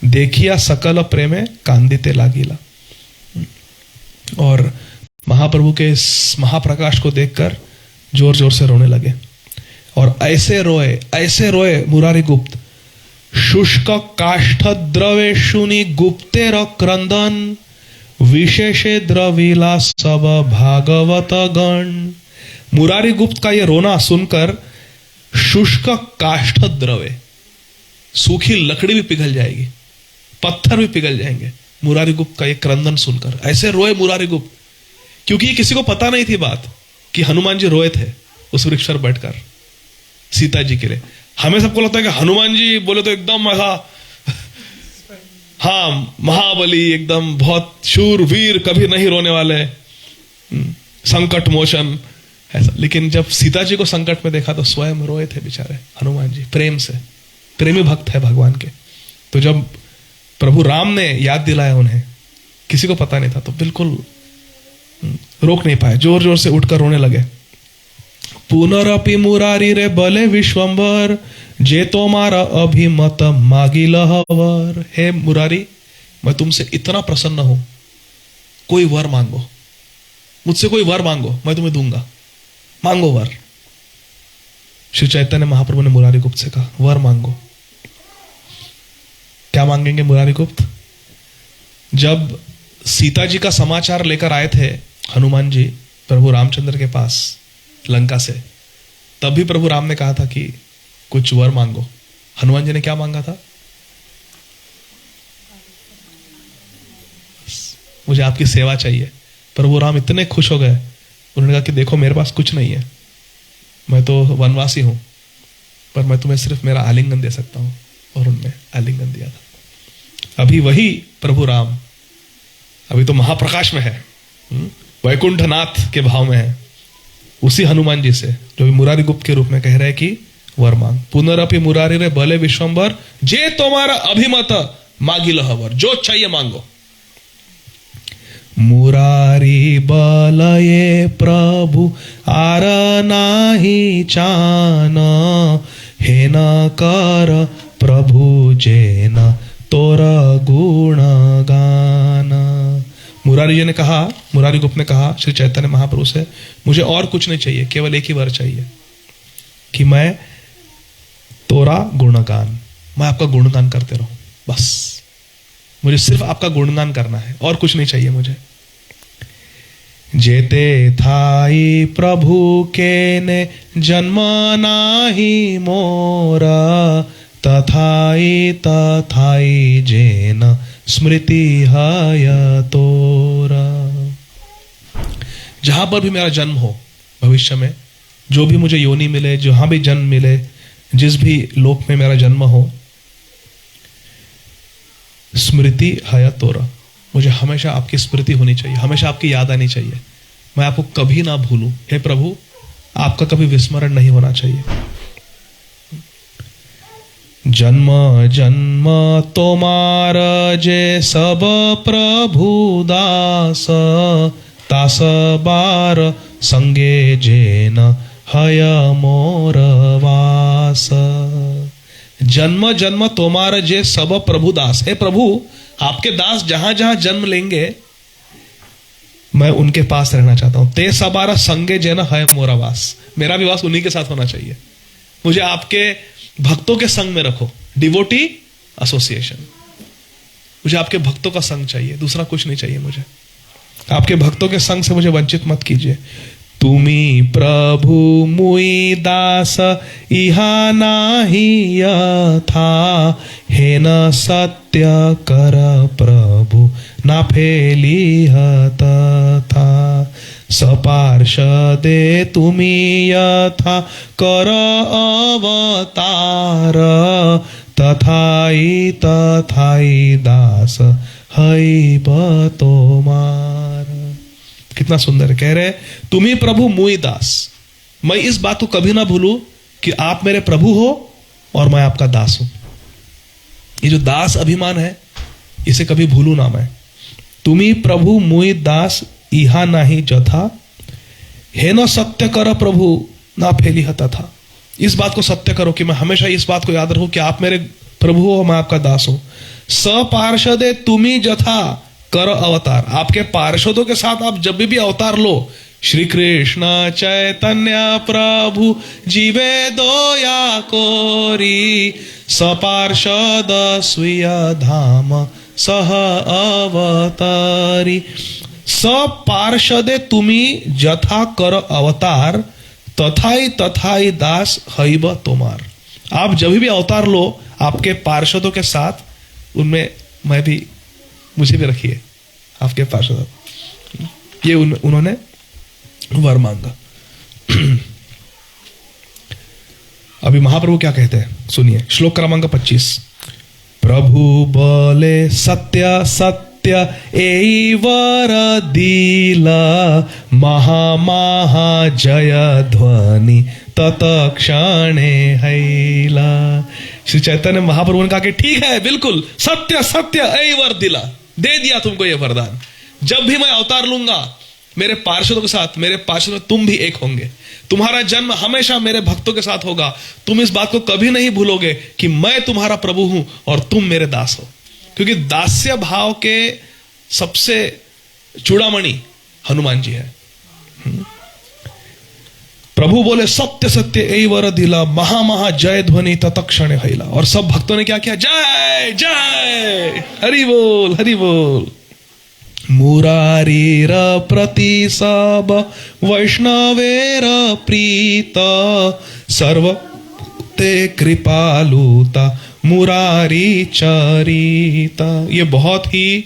देखिया सकल प्रेमे कांदिते लागिला। और महाप्रभु के इस महाप्रकाश को देखकर जोर जोर से रोने लगे, और ऐसे रोए मुरारी गुप्त, शुष्क काष्ठ द्रवेशुनि गुप्तेर क्रंदन, विशेषे द्रविला सब भागवत गण। मुरारी गुप्त का ये रोना सुनकर शुष्क काष्ठ द्रवे, सूखी लकड़ी भी पिघल जाएगी, पत्थर भी पिघल जाएंगे मुरारी गुप्त का ये क्रंदन सुनकर। ऐसे रोए मुरारी गुप्त, क्योंकि ये किसी को पता नहीं थी बात कि हनुमान जी रोए थे उस वृक्ष पर बैठकर सीता जी के लिए। हमें सबको लगता है कि हनुमान जी बोले तो एकदम हाँ महाबली, एकदम बहुत शूर वीर, कभी नहीं रोने वाले, संकट मोचन ऐसा। लेकिन जब सीता जी को संकट में देखा तो स्वयं रोए थे बेचारे हनुमान जी, प्रेम से, प्रेमी भक्त है भगवान के। तो जब प्रभु राम ने याद दिलाया उन्हें, किसी को पता नहीं था, तो बिल्कुल रोक नहीं पाए, जोर जोर से उठकर रोने लगे। पुनरपि मुरारी रे बले विश्वंबर, जे तुम्हारा अभिमत मागिल हवर। हे मुरारी, मैं तुमसे इतना प्रसन्न हूं, कोई वर मांगो, मुझसे कोई वर मांगो, मैं तुम्हें दूंगा, मांगो वर। श्री चैतन्य महाप्रभु ने मुरारी गुप्त से कहा, वर मांगो। क्या मांगेंगे मुरारी गुप्त? जब सीता जी का समाचार लेकर आए थे हनुमान जी प्रभु रामचंद्र के पास लंका से, तभी प्रभु राम ने कहा था कि कुछ वर मांगो। हनुमान जी ने क्या मांगा था? मुझे आपकी सेवा चाहिए। प्रभु राम इतने खुश हो गए, उन्होंने कहा कि देखो मेरे पास कुछ नहीं है, मैं तो वनवासी हूं, पर मैं तुम्हें सिर्फ मेरा आलिंगन दे सकता हूं। और उनने आलिंगन दिया था। अभी वही प्रभु राम अभी तो महाप्रकाश में है, वैकुंठनाथ के भाव में है, उसी हनुमान जी से जो मुरारी गुप्त के रूप में कह रहे हैं कि वर मांग। पुनरपि मुरारी रे भले विश्वंबर, जे तुम्हारा अभिमत मागिल हवर, जो चाहिए मांगो। मुरारी बलये प्रभु आर नाही चान, हे न कर प्रभु जेन तोर गुण गान। मुरारी जी ने कहा, मुरारी गुप्त ने कहा श्री चैतन्य महाप्रभु से, मुझे और कुछ नहीं चाहिए, केवल एक ही वर चाहिए कि मैं तोरा गुणगान, मैं आपका गुणगान करते रहूं, बस मुझे सिर्फ आपका गुणगान करना है, और कुछ नहीं चाहिए मुझे। जेते थाई प्रभु के ने जन्म नाही मोरा, तथाई तथाई जेन स्मृति हय तोरा। जहां पर भी मेरा जन्म हो भविष्य में, जो भी मुझे योनि मिले, जहां भी जन्म मिले, जिस भी लोक में मेरा जन्म हो, स्मृति हय तोरा, मुझे हमेशा आपकी स्मृति होनी चाहिए, हमेशा आपकी याद आनी चाहिए, मैं आपको कभी ना भूलूं। हे प्रभु, आपका कभी विस्मरण नहीं होना चाहिए। जन्म जन्म तोमार जे सब प्रभु दास, तास बार संगे जेन हय मोर वास। जन्म जन्म तोमार जे सब प्रभु दास, हे प्रभु, आपके दास जहां जहां जन्म लेंगे मैं उनके पास रहना चाहता हूं। ते सबारा संगे जेन हय मोरा वास, मेरा भी वास उन्हीं के साथ होना चाहिए। मुझे आपके भक्तों के संग में रखो, डिवोटी एसोसिएशन, मुझे आपके भक्तों का संग चाहिए, दूसरा कुछ नहीं चाहिए मुझे। आपके भक्तों के संग से मुझे वंचित मत कीजिए। तुमी प्रभु मुई दास इहा नाही यथा, हे न सत्य कर प्रभु ना फेली तथा। सपार्षदे तुमी यथा कर अवतार, तथाई तथाई दास हईब तोमार। कितना सुंदर कह रहे, तुम्ही प्रभु मुई दास, मैं इस बात को कभी ना भूलूं कि आप मेरे प्रभु हो और मैं आपका दास हूं। ये जो दास अभिमान है, इसे कभी भूलू ना मैं। तुम्ही प्रभु मुई दास इहा नाही जथा, हे न सत्य कर प्रभु ना फेली तथा। इस बात को सत्य करो कि मैं हमेशा इस बात को याद रखूं कि आप मेरे प्रभु हो, मैं आपका दास हूं। सपार्षदे तुमी जथा कर अवतार, आपके पार्षदों के साथ आप जब भी अवतार लो, श्री कृष्ण चैतन्य प्रभु जीवे दोया कोरी, सपार्षद स्वीय धाम सह अवतारी। सपार्षदे तुमी जथा कर अवतार, तथाई तथाई दास हईब तोमार। आप जब भी अवतार लो, आपके पार्षदों के साथ उनमें मैं भी, मुझे भी रखिए आपके पार्षद। ये उन्होंने वर मांगा। अभी महाप्रभु क्या कहते हैं सुनिए, श्लोक क्रमांक 25। प्रभु बोले सत्य सत्य एई वर दिला, महा महा जय ध्वनि तत क्षणे हैला। श्री चैतन्य महाप्रभु ने कहा कि ठीक है, बिल्कुल सत्य सत्य एई वर दिला, दे दिया तुमको ये वरदान। जब भी मैं अवतार लूंगा मेरे पार्षदों के साथ, मेरे पार्षद में तुम भी एक होंगे, तुम्हारा जन्म हमेशा मेरे भक्तों के साथ होगा। तुम इस बात को कभी नहीं भूलोगे कि मैं तुम्हारा प्रभु हूं और तुम मेरे दास हो, क्योंकि दास्य भाव के सबसे चूड़ामणि हनुमान जी है। प्रभु बोले सत्य सत्य एई वर दिला, महा महा जय ध्वनि तत्क्षण हैला। और सब भक्तों ने क्या किया, जय जय, हरि बोल हरि बोल। मुरारीर प्रति सब वैष्णवेर प्रीत, सर्व ते कृपालुता मुरारी चरिता। ये बहुत ही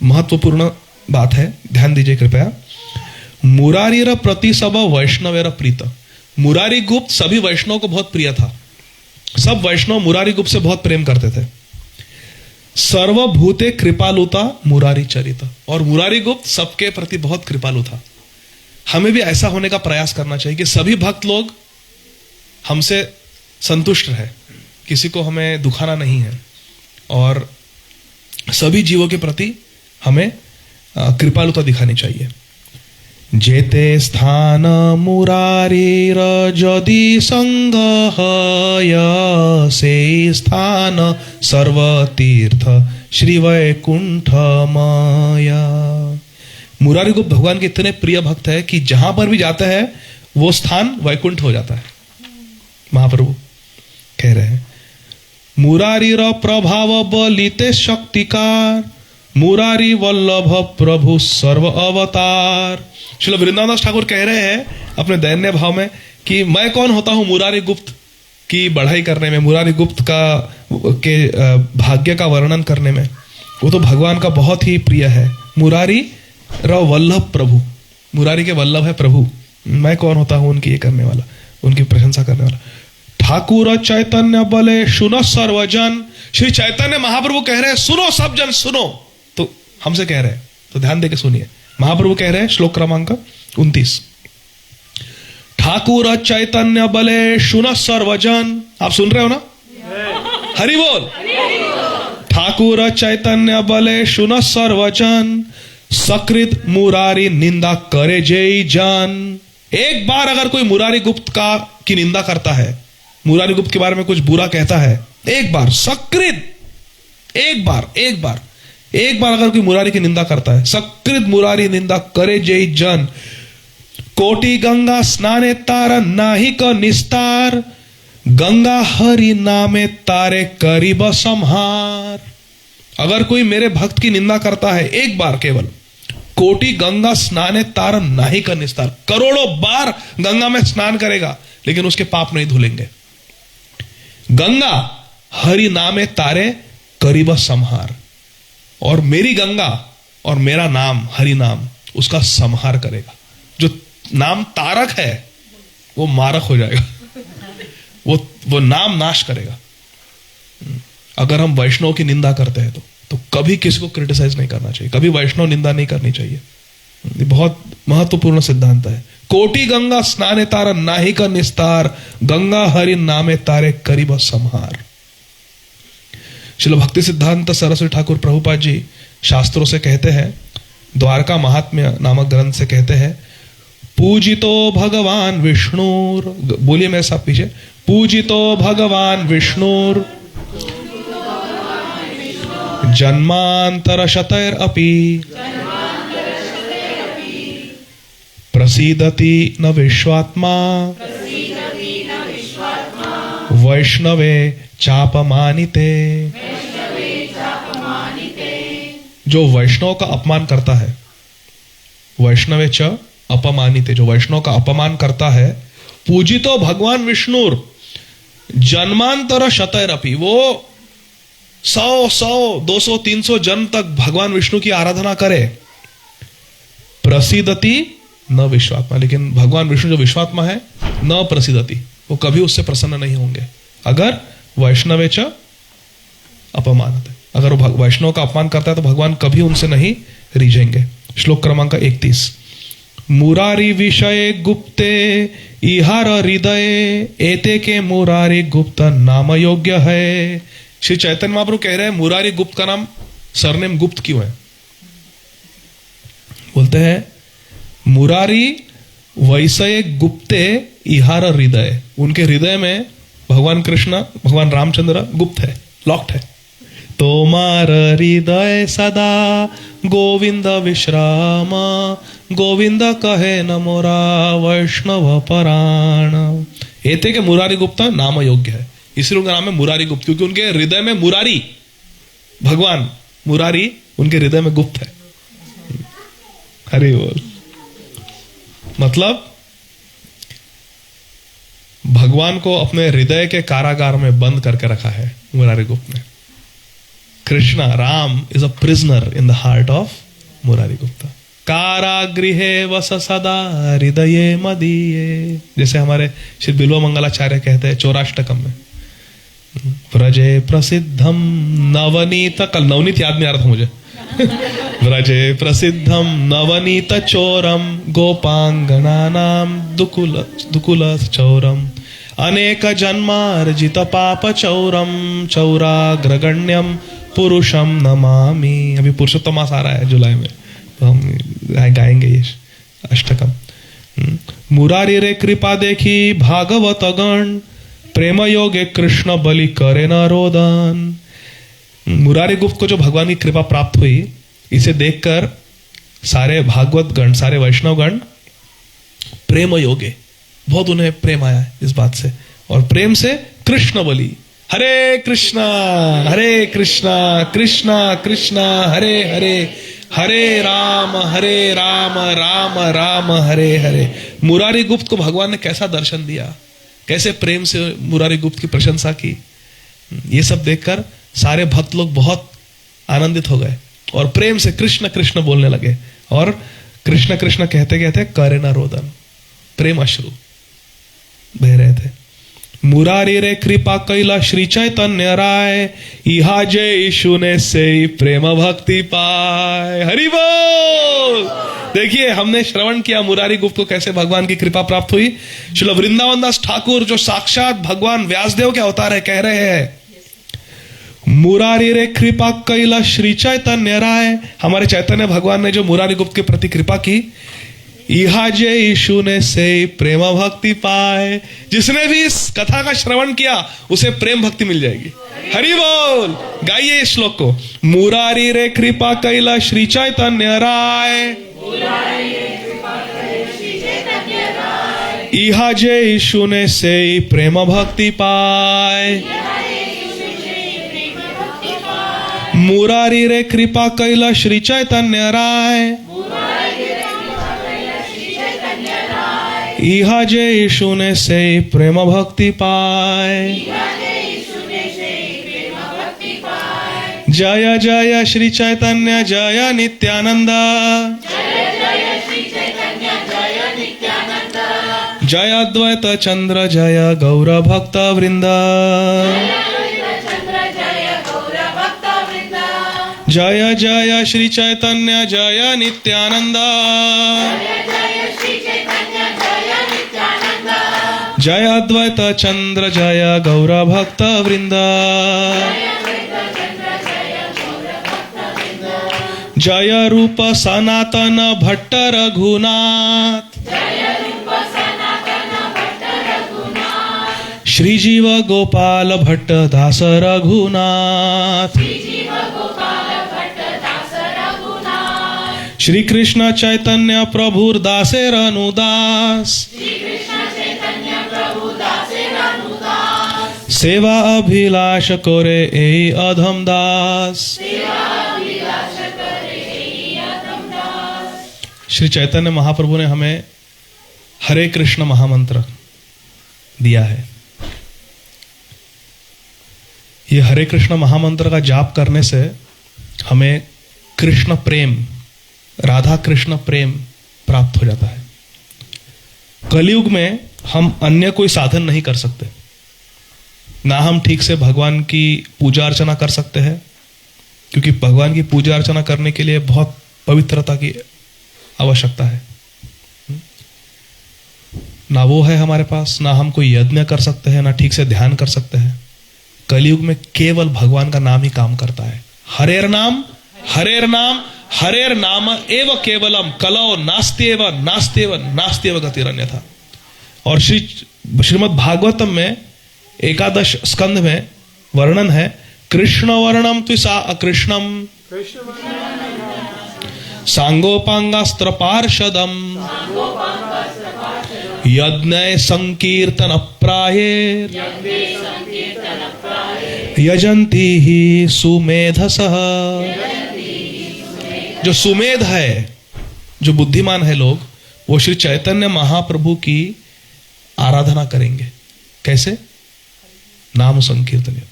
महत्वपूर्ण बात है, ध्यान दीजिए कृपया। मुरारीर प्रति सब वैष्णवेर प्रीत, मुरारी गुप्त सभी वैष्णव को बहुत प्रिय था, सब वैष्णव मुरारी गुप्त से बहुत प्रेम करते थे। सर्वभूते कृपालुता मुरारी चरिता, और मुरारी गुप्त सबके प्रति बहुत कृपालु था। हमें भी ऐसा होने का प्रयास करना चाहिए कि सभी भक्त लोग हमसे संतुष्ट रहे, किसी को हमें दुखाना नहीं है, और सभी जीवों के प्रति हमें कृपालुता दिखानी चाहिए। जेते स्थान मुरारीर जदि संगहय, से स्थान सर्वतीर्थ श्री वैकुंठ माया। मुरारी गुप्त भगवान के इतने प्रिय भक्त है कि जहां पर भी जाते हैं वो स्थान वैकुंठ हो जाता है। महाप्रभु कह रहे हैं मुरारी र प्रभाव बलिते शक्तिकार, मुरारी वल्लभ प्रभु सर्व अवतार। श्रील वृंदावनदास ठाकुर कह रहे हैं अपने दैन्य भाव में कि मैं कौन होता हूं मुरारी गुप्त की बढ़ाई करने में, मुरारी गुप्त के भाग्य का वर्णन करने में। वो तो भगवान का बहुत ही प्रिय है। मुरारी र वल्लभ प्रभु, मुरारी के वल्लभ है प्रभु, मैं कौन होता हूं उनकी ये करने वाला, उनकी प्रशंसा करने वाला। ठाकुर चैतन्य बले सुनो सर्वजन, श्री चैतन्य महाप्रभु कह रहे हैं सुनो सब जन सुनो, तो हमसे कह रहे हैं, तो ध्यान देके सुनिए। महाप्रभु कह रहे हैं श्लोक क्रमांक 29, ठाकुर चैतन्य बले सुनो सर्वजन। आप सुन रहे हो ना? हरि बोल। ठाकुर चैतन्य बले सुनो सर्वजन, सकृत मुरारी निंदा करे जय जान। एक बार अगर कोई मुरारी गुप्त की निंदा करता है, मुरारी गुप्त के बारे में कुछ बुरा कहता है, एक बार सकृत, एक बार अगर कोई मुरारी की निंदा करता है, सकृत मुरारी निंदा करे जय जन। कोटि गंगा स्नाने तारा नाही क निस्तार, गंगा हरि नामे तारे करीब संहार। अगर कोई मेरे भक्त की निंदा करता है एक बार केवल, कोटि गंगा स्नाने तार नाही का निस्तार, करोड़ों बार गंगा में स्नान करेगा लेकिन उसके पाप नहीं धुलेंगे। गंगा हरि नामे तारे करीब संहार, और मेरी गंगा और मेरा नाम हरि नाम उसका संहार करेगा। जो नाम तारक है वो मारक हो जाएगा, वो नाम नाश करेगा। अगर हम वैष्णव की निंदा करते हैं तो कभी किसी को क्रिटिसाइज नहीं करना चाहिए, कभी वैष्णव निंदा नहीं करनी चाहिए। ये बहुत महत्वपूर्ण सिद्धांत है। कोटि गंगा स्नाने तारा नाही का निस्तार, गंगा हरि नामे तारे करीब संहार। श्रील भक्ति सिद्धांत सरस्वती ठाकुर प्रभुपाद जी शास्त्रों से कहते हैं, द्वारका महात्म्य नामक ग्रंथ से कहते हैं, पूजितो भगवान विष्णुर, बोलिए मेरे साथ पीछे, पूजितो भगवान विष्णुर जन्मांतर शतैर अपि प्रसीदति न विश्वात्मा, वैष्णवे चापमानिते। जो वैष्णव का अपमान करता है, वैष्णवे च अपमानिते, जो वैष्णव का अपमान करता है, पूजितो भगवान विष्णुर जन्मांतर शतैर अपि, वो 100, 200, 300 जन्म तक भगवान विष्णु की आराधना करे, प्रसिद्धति न विश्वात्मा, लेकिन भगवान विष्णु जो विश्वात्मा है, न प्रसिद्धति, वो कभी उससे प्रसन्न नहीं होंगे अगर वैष्णवे च अपमानते, अगर वो वैष्णव का अपमान करता है तो भगवान कभी उनसे नहीं रिझेंगे। श्लोक क्रमांक 31, मुरारी विषय गुप्ते इहार हृदय, एते के मुरारी गुप्त नाम योग्य है। श्री चैतन्य महाप्रभु कह रहे हैं मुरारी गुप्त का नाम, सरनेम गुप्त क्यों है? बोलते हैं मुरारी वैसय गुप्ते इहार हृदय, उनके हृदय में भगवान कृष्ण, भगवान रामचंद्र गुप्त है, लॉक्ड है। तोमार हृदय सदा गोविंद विश्राम, गोविंद कहे न मोरा वैष्णव पराण। एते के मुरारी गुप्ता नाम योग्य है, इसलिए उनका नाम है मुरारी गुप्त, क्योंकि उनके हृदय में मुरारी, भगवान मुरारी उनके हृदय में गुप्त है। हरि बोल। मतलब भगवान को अपने हृदय के कारागार में बंद करके रखा है मुरारी गुप्त ने। Krishna, Ram is a prisoner in the heart of Murari Gupta. कारागृहे वस सदा हृदये मदीये, जैसे हमारे श्री बिल्व मंगलाचार्य कहते हैं चौराष्टकम में, व्रजे प्रसिद्धम नवनीत, कल नवनीत याद नहीं आ रहा था मुझे, व्रजे प्रसिद्धम नवनीत चोरम, गोपांगनानाम दुकुल चौरम, अनेक जन्मार्जित पाप चौरम, चौराग्रगण्यम पुरुषम नमामि। अभी पुरुषोत्तम मास आ रहा है जुलाई में, तो हम गाएंगे ये अष्टकम। मुरारी रे कृपा देखी भागवत गण, प्रेम योगे कृष्ण बलि करे न रोदन। मुरारी गुप्त को जो भगवान की कृपा प्राप्त हुई, इसे देखकर सारे भागवत गण, सारे वैष्णव गण प्रेम योगे, बहुत उन्हें प्रेम आया है इस बात से, और प्रेम से कृष्ण बोली, हरे कृष्णा कृष्णा कृष्णा हरे हरे, हरे राम राम राम हरे हरे। मुरारी गुप्त को भगवान ने कैसा दर्शन दिया, कैसे प्रेम से मुरारी गुप्त की प्रशंसा की, ये सब देखकर सारे भक्त लोग बहुत आनंदित हो गए और प्रेम से कृष्ण कृष्ण बोलने लगे, और कृष्ण कृष्ण कहते कहते करे न रोदन, प्रेम अश्रु बह रहे थे। मुरारी रे कृपा कैला श्री चैतन्य राय, इहा जय यीशु ने से प्रेम भक्ति पाए। हरि बोल। देखिए हमने श्रवण किया मुरारी गुप्त को कैसे भगवान की कृपा प्राप्त हुई। श्रील वृंदावन दास ठाकुर जो साक्षात भगवान व्यासदेव के अवतार है, कह रहे हैं मुरारी रे कृपा कैला श्री चैतन्य राय, हमारे चैतन्य भगवान ने जो मुरारी गुप्त के प्रति कृपा की, इहा जे यीशु ने से प्रेम भक्ति पाए, जिसने भी इस कथा का श्रवण किया उसे प्रेम भक्ति मिल जाएगी। हरि बोल। गाइए इस श्लोक को, मुरारी रे कृपा कैला श्री चैतन्य राय, इहा जे यीशु ने से प्रेम भक्ति पाए। मुरारी रे कृपा कैला श्री चैतन्य राय, इहा जे यीशु ने से प्रेम भक्ति पाए। जय जय श्री चैतन्य जय नित्यानंद, जय अद्वैत चंद्र जय गौर भक्त वृंद, जय जय श्री चैतन्य जय नित्यानंद, जय अद्वैत चंद्र जय गौर भक्त वृंद, जय रूप सनातन भट्ट रघुनाथ, श्री जीव गोपाल भट्ट दास रघुनाथ, श्री कृष्ण चैतन्य प्रभु दासेर अनुदास, सेवा अभिलाष करे ए अधम दास। श्री चैतन्य महाप्रभु ने हमें हरे कृष्ण महामंत्र दिया है। ये हरे कृष्ण महामंत्र का जाप करने से हमें कृष्ण प्रेम, राधा कृष्ण प्रेम प्राप्त हो जाता है। कलयुग में हम अन्य कोई साधन नहीं कर सकते, ना हम ठीक से भगवान की पूजा अर्चना कर सकते हैं, क्योंकि भगवान की पूजा अर्चना करने के लिए बहुत पवित्रता की आवश्यकता है। ना वो है हमारे पास, ना हम कोई यज्ञ कर सकते हैं, ना ठीक से ध्यान कर सकते हैं। कलयुग में केवल भगवान का नाम ही काम करता है। हरेर नाम हरेर नाम एव केवलम कलौ नास्त्येव नास्त्येव नास्त्येव गतिरन्यथा। और श्रीमद् भागवतम में एकादश स्कंध में वर्णन है, कृष्ण वर्णम त्विषा अकृष्णम सांगोपांगास्त्र पार्षदम यज्ञ संकीर्तन प्रायेर यजंती ही सुमेधसः। जो सुमेध है, जो बुद्धिमान है लोग, वो श्री चैतन्य महाप्रभु की आराधना करेंगे। कैसे? नाम संकीर्तन,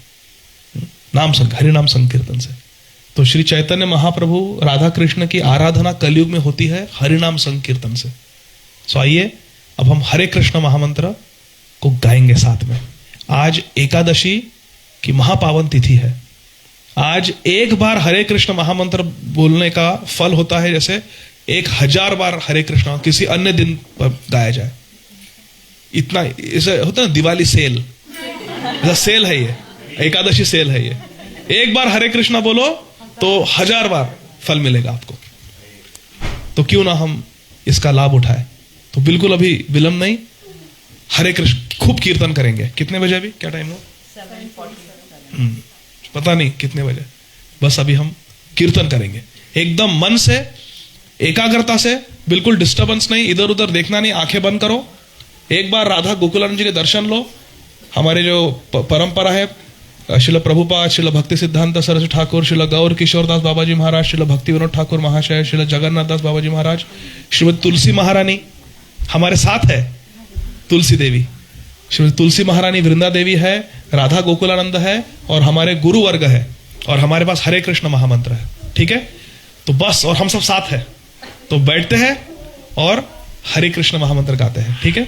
हरि नाम संकीर्तन से। तो श्री चैतन्य महाप्रभु राधा कृष्ण की आराधना कलयुग में होती है हरि नाम संकीर्तन से। सो आइए अब हम हरे कृष्ण महामंत्र को गाएंगे साथ में। आज एकादशी की महापावन तिथि है। आज एक बार हरे कृष्ण महामंत्र बोलने का फल होता है जैसे 1000 बार हरे कृष्ण किसी अन्य दिन पर गाया जाए। इतना इसे होता है दिवाली सेल, सेल है ये, एकादशी सेल है ये। एक बार हरे कृष्ण बोलो तो 1000 बार फल मिलेगा आपको। तो क्यों ना हम इसका लाभ उठाएं। तो बिल्कुल अभी विलंब नहीं, हरे कृष्ण खूब कीर्तन करेंगे। कितने बजे? अभी क्या टाइम हो? 7:47। पता नहीं कितने बजे, बस अभी हम कीर्तन करेंगे एकदम मन से। एकाग्रता से, बिल्कुल डिस्टर्बेंस नहीं, इधर उधर देखना नहीं, आंखें बंद करो। एक बार राधा गोकुलानंद जी के दर्शन लो। हमारे जो परंपरा है, श्रील प्रभुपाद, श्रील भक्ति सिद्धांत सरस्वती ठाकुर, श्रील गौर किशोर दास बाबा जी महाराज, श्रील भक्ति विनोद ठाकुर महाशय, श्रील जगन्नाथ दास बाबा जी महाराज, श्रीमती तुलसी महारानी हमारे साथ है, तुलसी देवी, श्रीमती तुलसी महारानी वृंदा देवी है, राधा गोकुलानंद है, और हमारे गुरु वर्ग है, और हमारे पास हरे कृष्ण महामंत्र है। ठीक है, तो बस, और हम सब साथ है, तो बैठते हैं और हरे कृष्ण महामंत्र गाते हैं। ठीक है,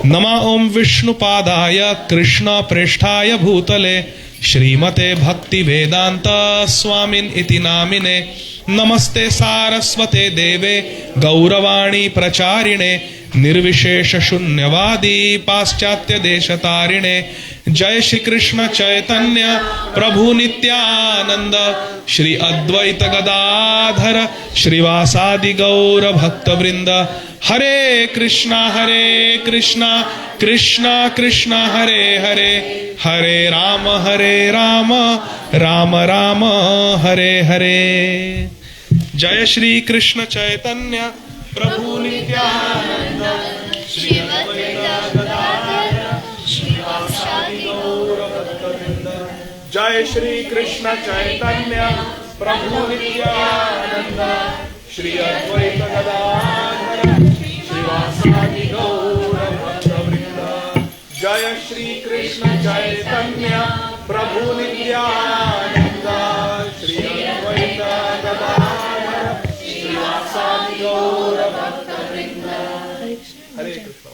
नमा ओम विष्णुपादाय कृष्ण प्रेष्ठाय भूतले श्रीमते भक्ति वेदांत स्वामिन इति नामिने नमस्ते सारस्वते देवे गौरवाणी प्रचारिणे निर्विशेष शून्यवादी पाश्चात्य देशतारिणे जय श्री कृष्ण चैतन्य प्रभु नित्यानंद श्री अद्वैत गदाधर श्रीवासादि गौर भक्त वृंद हरे कृष्णा कृष्णा कृष्णा हरे हरे हरे राम राम राम हरे हरे। जय श्री कृष्ण चैतन्य प्रभु नित्यानंद श्री अद्वैत गदाधर श्रीवासादि गौर भक्त वृंद। जय श्री कृष्ण चैतन्य प्रभु नित्यानंद श्री अद्वैत गदाधर श्रीवासादि गौर भक्त वृंद। जय श्री कृष्ण चैतन्य प्रभु नित्यानंद श्री अद्वैत गदाधर श्रीवासादि गौर भक्त वृंद। हरे कृष्ण।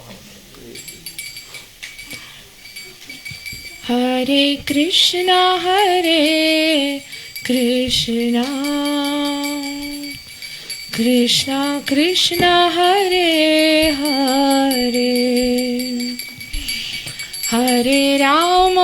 हरे कृष्णा कृष्णा कृष्णा हरे हरे हरे राम